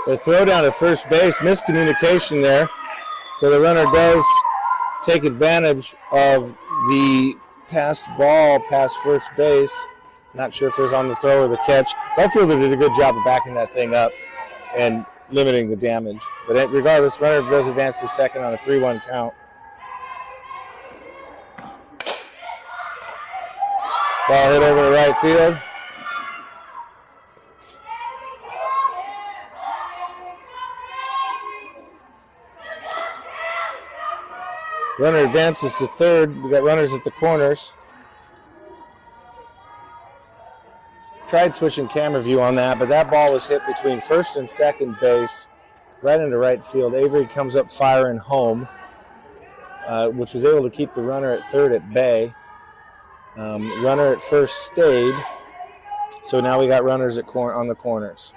The throw down to first base, miscommunication there. So the runner does take advantage of the passed ball past first base. Not sure if it was on the throw or the catch. Right fielder did a good job of backing that thing up and limiting the damage. But regardless, runner does advance to second on a 3-1 count. Ball hit over to right field. Runner advances to third. We got runners at the corners. Tried switching camera view on that, but that ball was hit between first and second base, right into right field. Avery comes up firing home, which was able to keep the runner at third at bay. Runner at first stayed, so now we got runners at on the corners.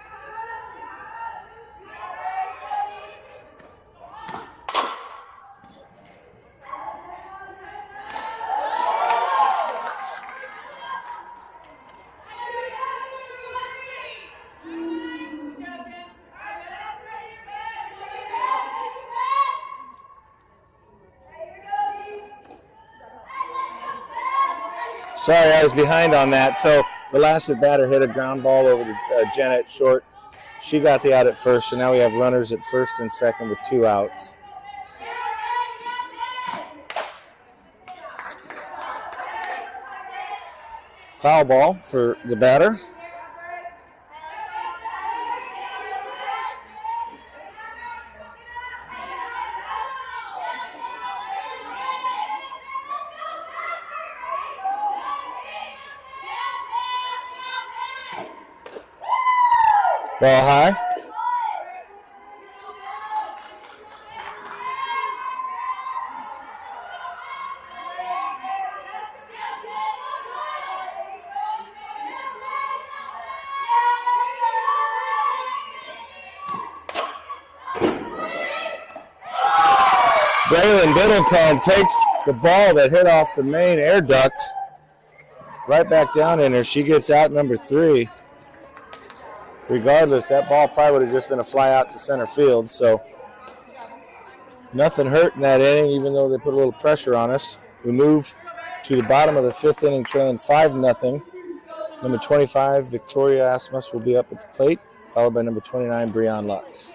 Sorry, I was behind on that. So the last at batter hit a ground ball over to Jenna at short. She got the out at first, so now we have runners at first and second with 2 outs. Foul ball for the batter. Ball high. Braylon Biddlecombe takes the ball that hit off the main air duct right back down in there. She gets out number 3. Regardless, that ball probably would have just been a fly out to center field. So nothing hurt in that inning, even though they put a little pressure on us. We move to the bottom of the 5th inning, trailing 5-0. Number 25, Victoria Asmus, will be up at the plate, followed by number 29, Breon Lux.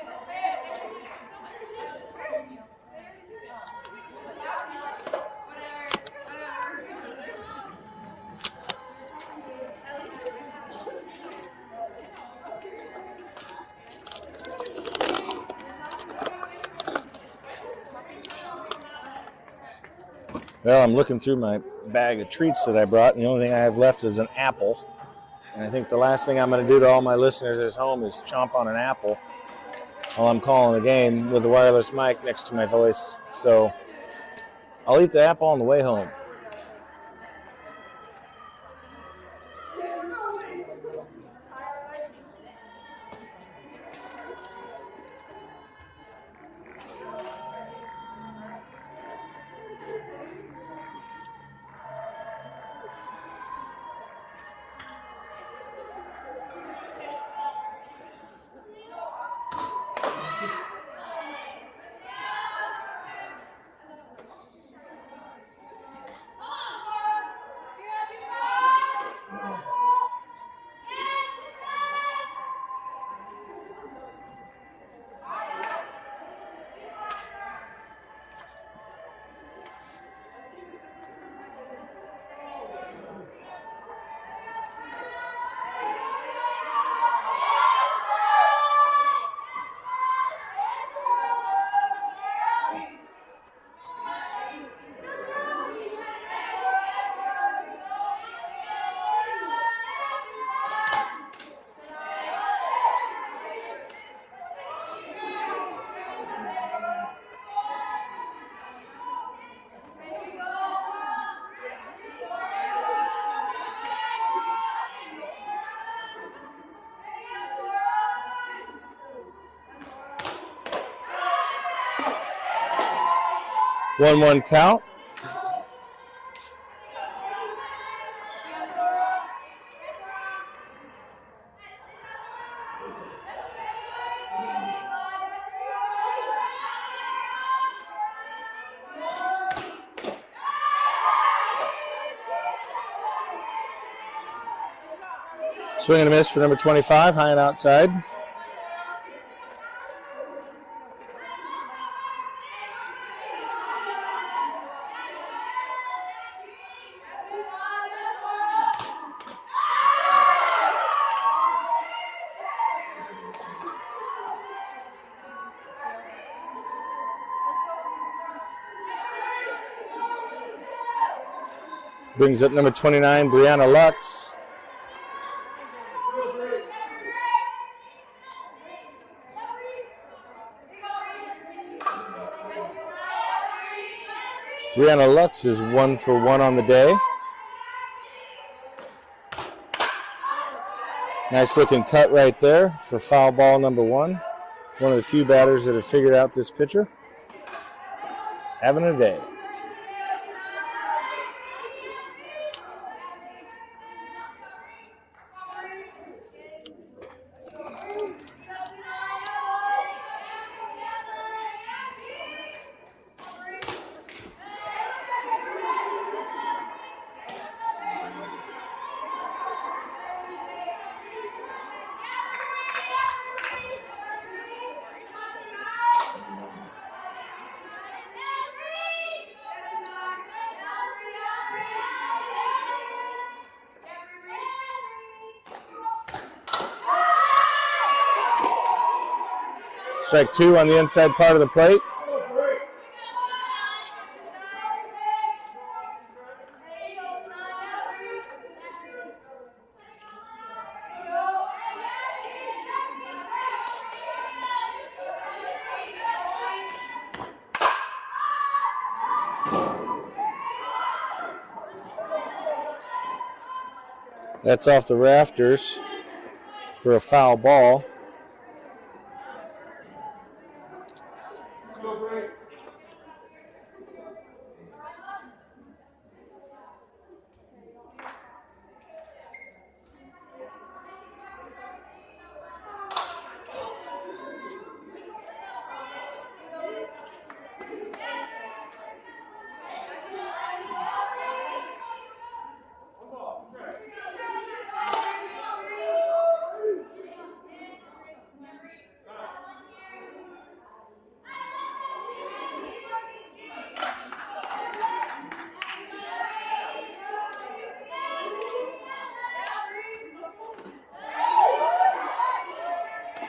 Well, I'm looking through my bag of treats that I brought, and the only thing I have left is an apple. And I think the last thing I'm going to do to all my listeners at home is chomp on an apple while I'm calling the game with a wireless mic next to my voice. So I'll eat the apple on the way home. One count. Swing and a miss for number 25, high and outside. Brings up number 29, Brianna Lux. Brianna Lux is 1 for 1 on the day. Nice looking cut right there for foul ball number 1. One of the few batters that have figured out this pitcher. Having a day. Strike two on the inside part of the plate. That's off the rafters for a foul ball.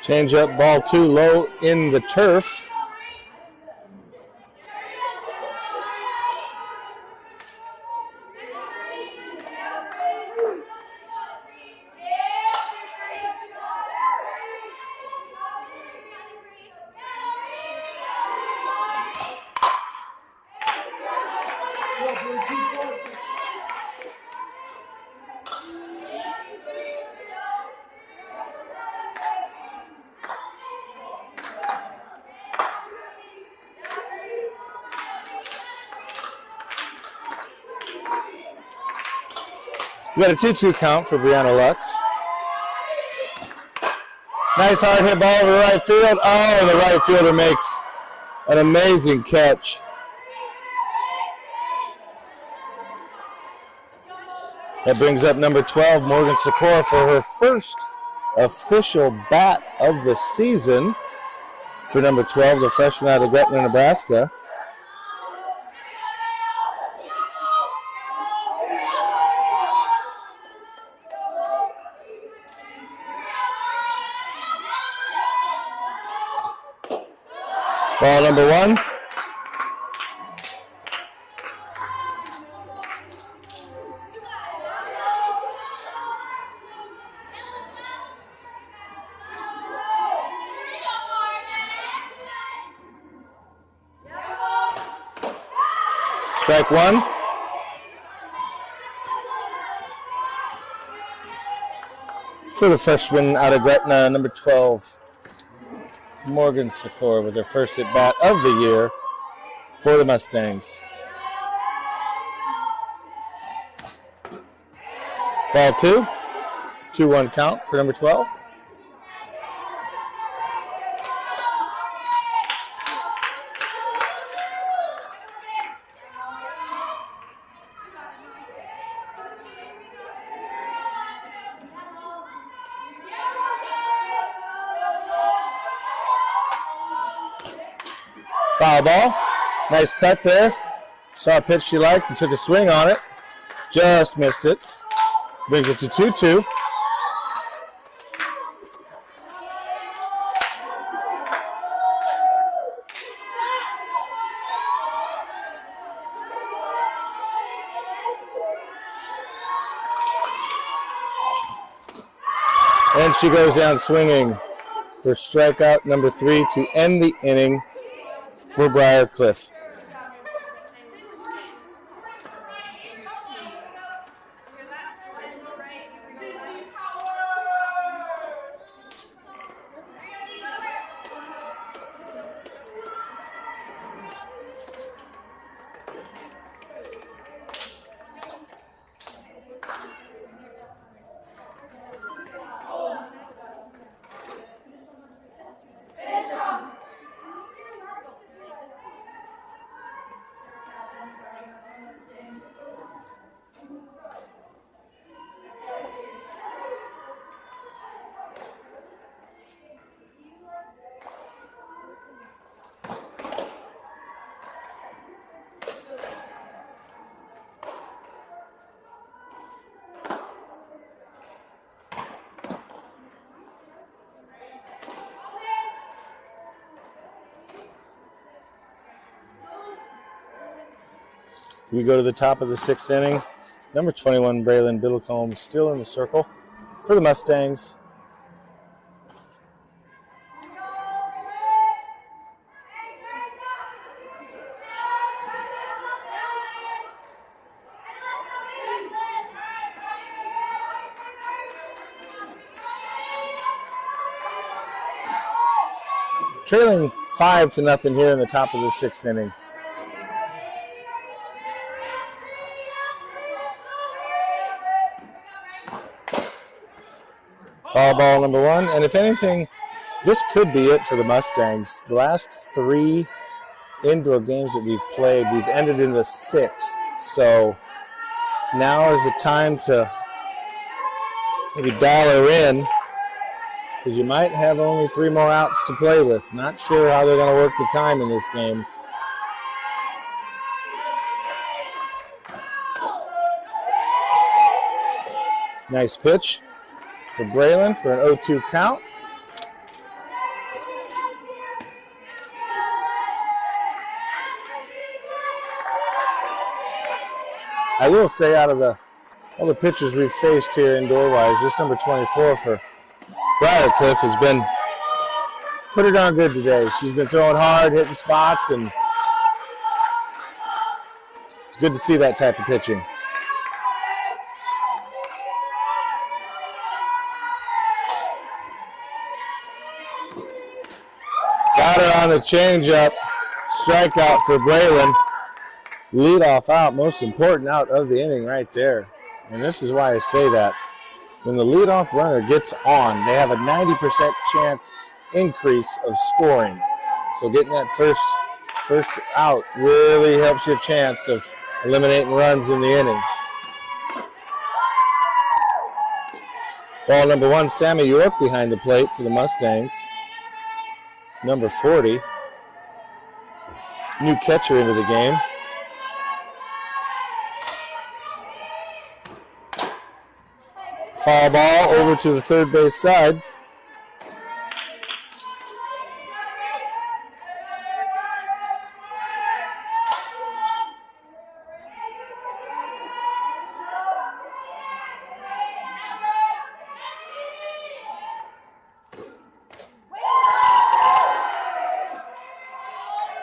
Change up, ball two, low in the turf. We got a 2-2 count for Brianna Lux. Nice hard hit ball over right field. Oh, the right fielder makes an amazing catch. That brings up number 12, Morgan Sikora, for her first official bat of the season. For number 12, the freshman out of Gretna, Nebraska. Ball number one. Strike one. For the freshman out of Gretna, number 12. Morgan Sikora with their first at bat of the year for the Mustangs. Ball two. 2-1 count for number 12. Foul ball. Nice cut there. Saw a pitch she liked and took a swing on it. Just missed it. Brings it to 2-2. And she goes down swinging for strikeout number 3 to end the inning for Briarcliff. We go to the top of the 6th inning. Number 21, Braylon Biddlecombe, still in the circle for the Mustangs. Trailing 5-0 here in the top of the 6th inning. Foul ball number 1, and if anything, this could be it for the Mustangs. The last 3 indoor games that we've played, we've ended in the 6th. So now is the time to maybe dial her in, because you might have only 3 more outs to play with. Not sure how they're going to work the time in this game. Nice pitch for Braylon for an 0-2 count. I will say, out of all the pitchers we've faced here indoor-wise, this number 24 for Briarcliff has been pretty darn good today. She's been throwing hard, hitting spots, and it's good to see that type of pitching. Got her on the changeup. Strikeout for Braylon. Leadoff out, most important out of the inning right there. And this is why I say that. When the leadoff runner gets on, they have a 90% chance increase of scoring. So getting that first out really helps your chance of eliminating runs in the inning. Ball number 1, Sammy York behind the plate for the Mustangs. Number 40. New catcher into the game. Foul ball over to the third base side.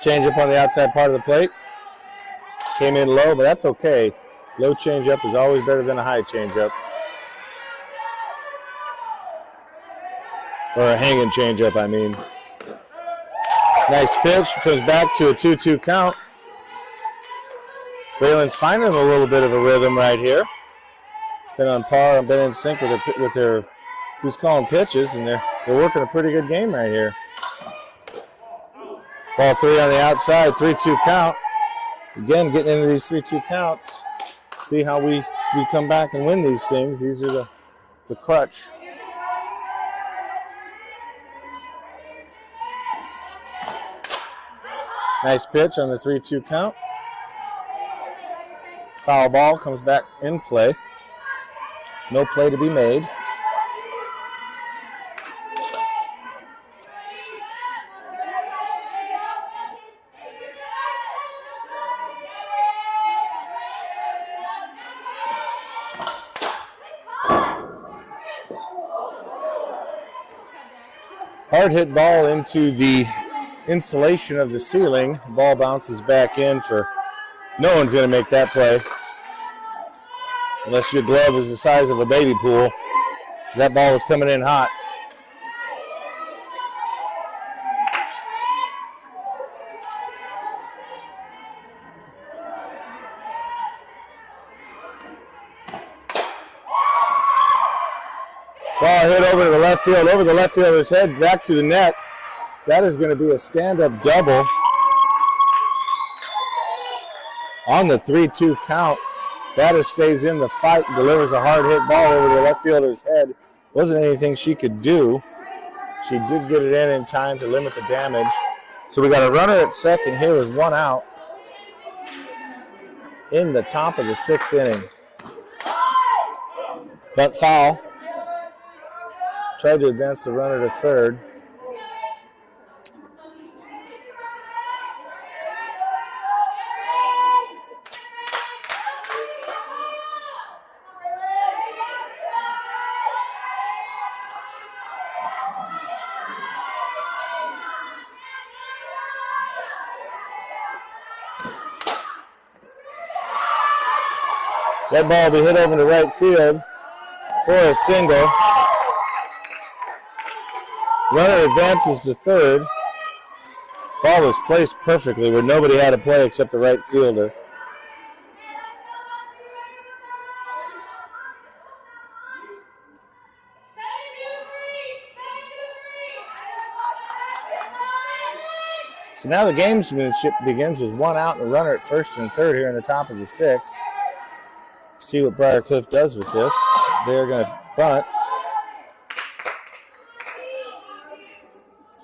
Change up on the outside part of the plate. Came in low, but that's okay. Low change up is always better than a high change up. Or a hanging change up, I mean. Nice pitch. Comes back to a 2-2 count. Braylon's finding a little bit of a rhythm right here. Been on par and been in sync with her who's calling pitches, and they're working a pretty good game right here. Ball 3 on the outside, 3-2 count. Again, getting into these 3-2 counts. See how we come back and win these things. These are the crutch. Nice pitch on the 3-2 count. Foul ball comes back in play. No play to be made. Hard hit ball into the insulation of the ceiling. Ball bounces back in for, no one's going to make that play. Unless your glove is the size of a baby pool. That ball was coming in hot. Ball hit over to the left field, over the left fielder's head, back to the net. That is going to be a stand-up double on the 3-2 count. Batter stays in the fight, delivers a hard hit ball over the left fielder's head. Wasn't anything she could do. She did get it in time to limit the damage. So we got a runner at second here with 1 out in the top of the 6th inning. Bunt foul. Tried to advance the runner to third. That ball will be hit over to right field for a single. Runner advances to third. Ball was placed perfectly where nobody had to play except the right fielder. So now the gamesmanship begins with one out and a runner at first and third here in the top of the sixth. See what Briarcliff does with this. They're going to bunt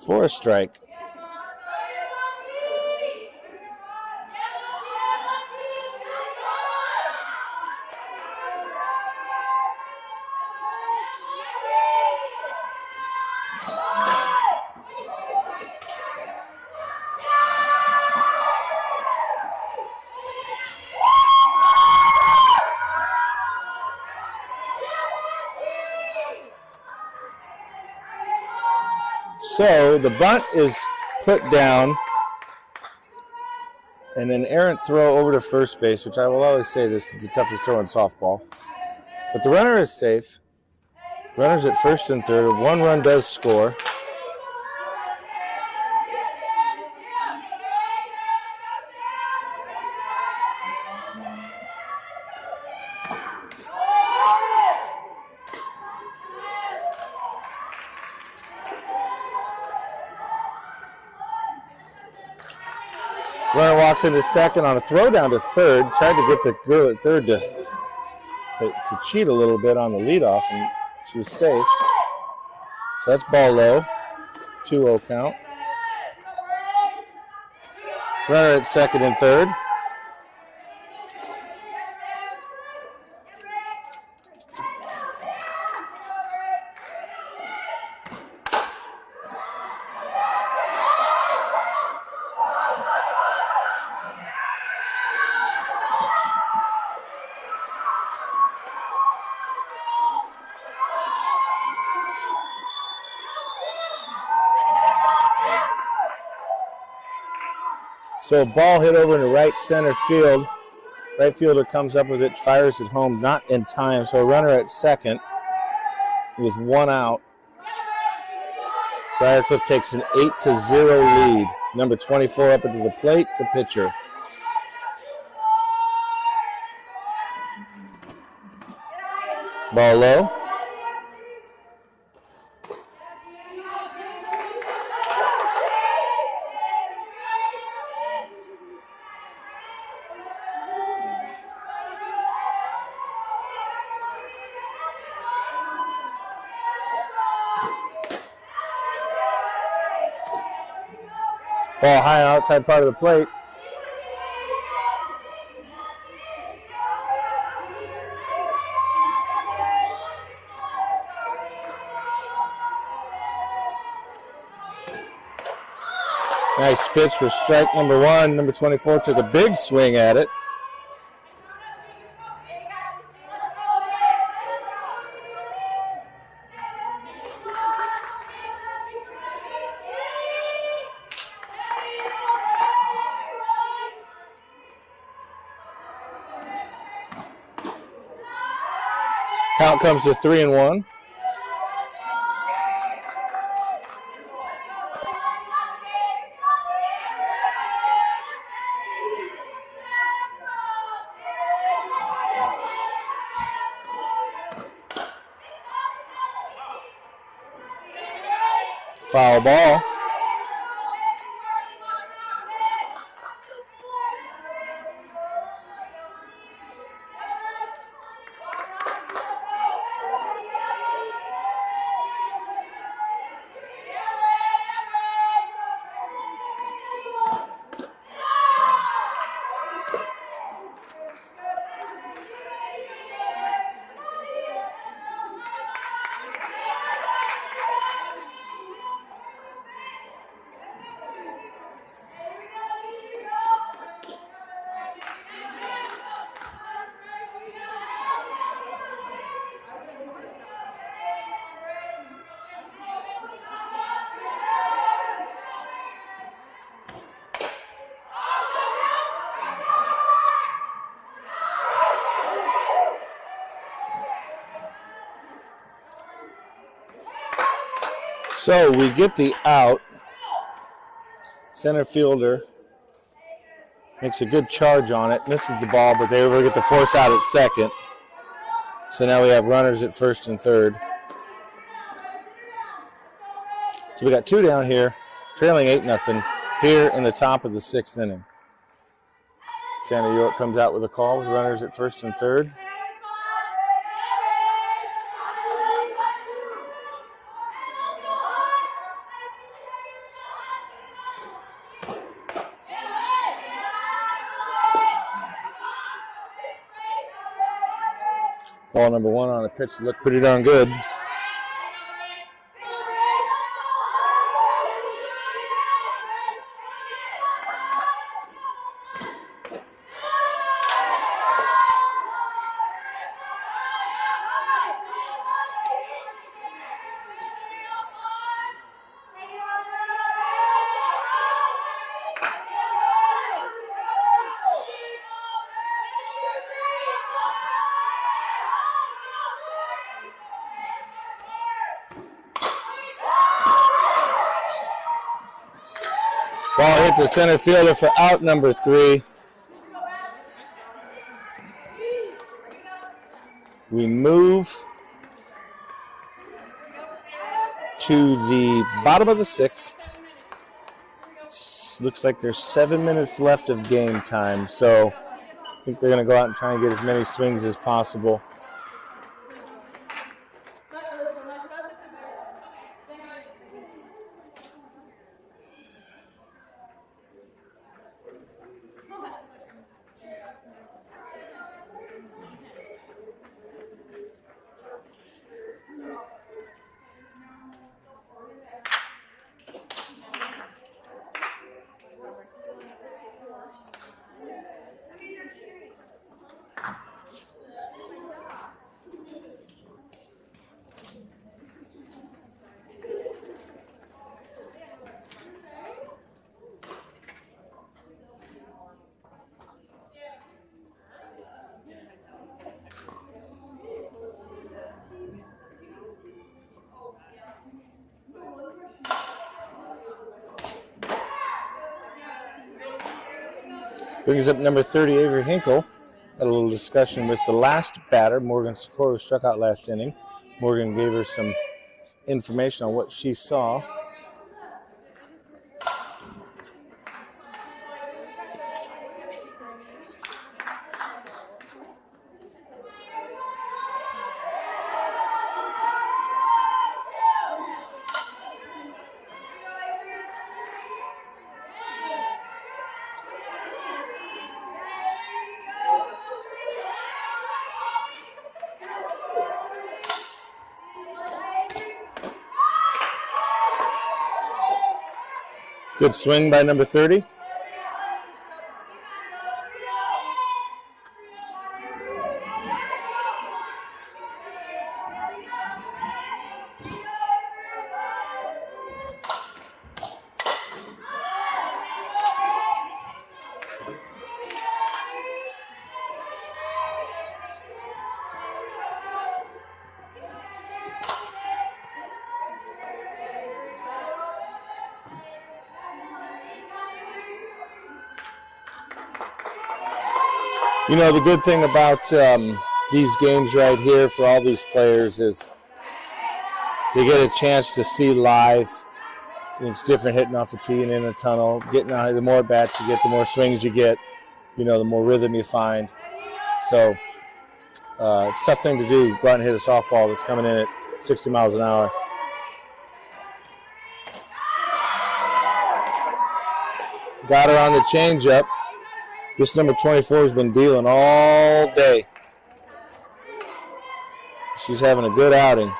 for a strike. So the bunt is put down and an errant throw over to first base, which I will always say this is the toughest throw in softball. But the runner is safe. Runners at first and third. One run does score. Runner walks into second on a throw down to third. Tried to get the girl at third to cheat a little bit on the leadoff, and she was safe. So that's ball low. 2-0 count. Runner at second and third. So a ball hit over into right center field. Right fielder comes up with it, fires it home, not in time. So a runner at second with one out. Briarcliff takes an 8-0 lead. Number 24 up into the plate, the pitcher. Ball low. Ball high outside part of the plate. Nice pitch for strike number one. Number 24 took a big swing at it. Count comes to 3-1. Foul ball. So we get the out. Center fielder makes a good charge on it. Misses the ball, but they were able to get the force out at second. So now we have runners at first and third. So we got 2 down here, trailing 8-0 here in the top of the 6th inning. Santa York comes out with a call with runners at first and third. Ball number 1 on a pitch that looked pretty darn good. Ball hit to center fielder for out number 3. We move to the bottom of the 6th. Looks like there's 7 minutes left of game time, so I think they're going to go out and try and get as many swings as possible. Brings up number 30, Avery Hinkle. Had a little discussion with the last batter, Morgan Sikora, who struck out last inning. Morgan gave her some information on what she saw. Good swing by number 30. You know, the good thing about these games right here for all these players is they get a chance to see live. It's different hitting off a tee and in a tunnel. Getting out, the more bats you get, the more swings you get, you know, the more rhythm you find. So it's a tough thing to do, go out and hit a softball that's coming in at 60 miles an hour. Got her on the changeup. This number 24 has been dealing all day. She's having a good outing.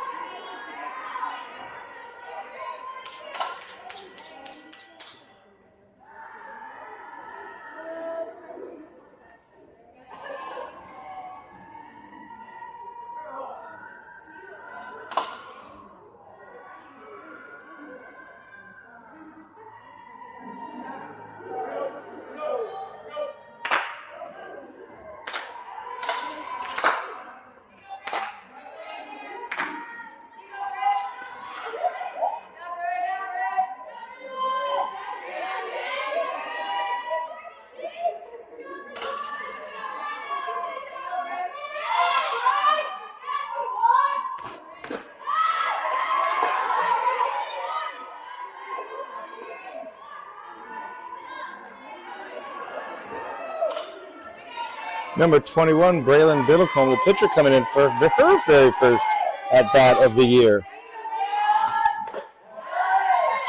Number 21, Braylon Biddlecombe, the pitcher coming in for her very first at-bat of the year.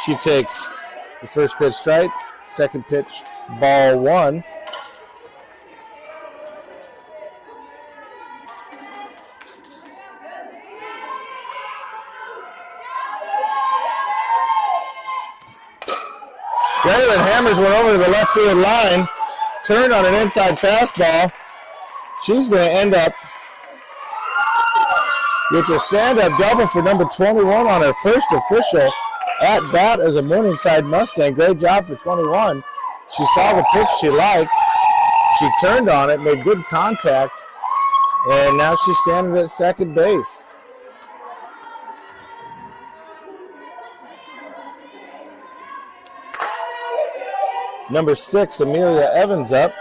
She takes the first pitch strike, second pitch, ball one. Braylon hammers one over to the left field line, turned on an inside fastball. She's going to end up with a stand-up double for number 21 on her first official at-bat as a Morningside Mustang. Great job for 21. She saw the pitch she liked. She turned on it, made good contact, and now she's standing at second base. Number 6, Amelia Evans up.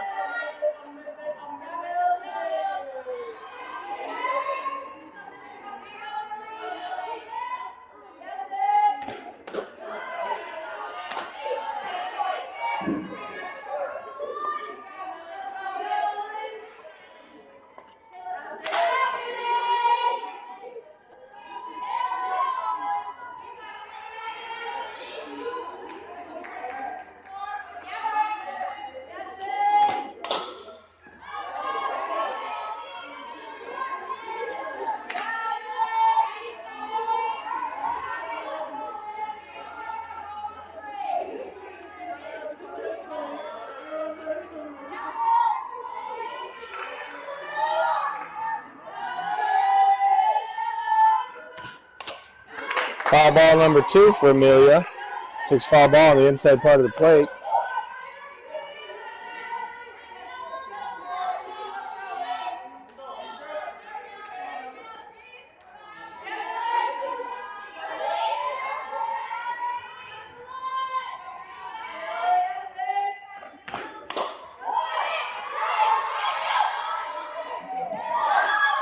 Foul ball number 2 for Amelia. Takes foul ball on the inside part of the plate.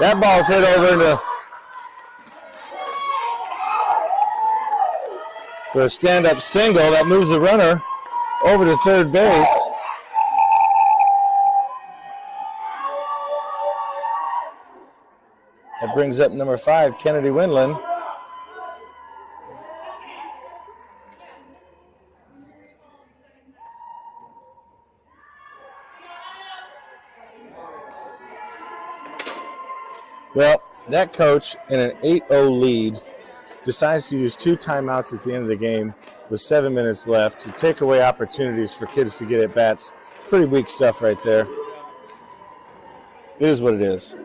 That ball's hit over into for a stand-up single that moves the runner over to third base. That brings up number 5, Kennedy Windland. Well, that coach in an 8-0 lead decides to use 2 timeouts at the end of the game with 7 minutes left to take away opportunities for kids to get at bats. Pretty weak stuff right there. It is what it is.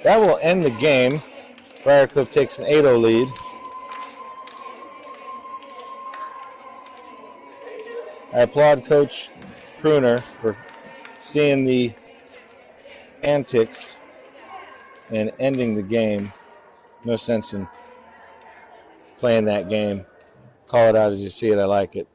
That will end the game. Briarcliff takes an 8-0 lead. I applaud Coach Pruner for seeing the antics and ending the game. No sense in playing that game. Call it out as you see it. I like it.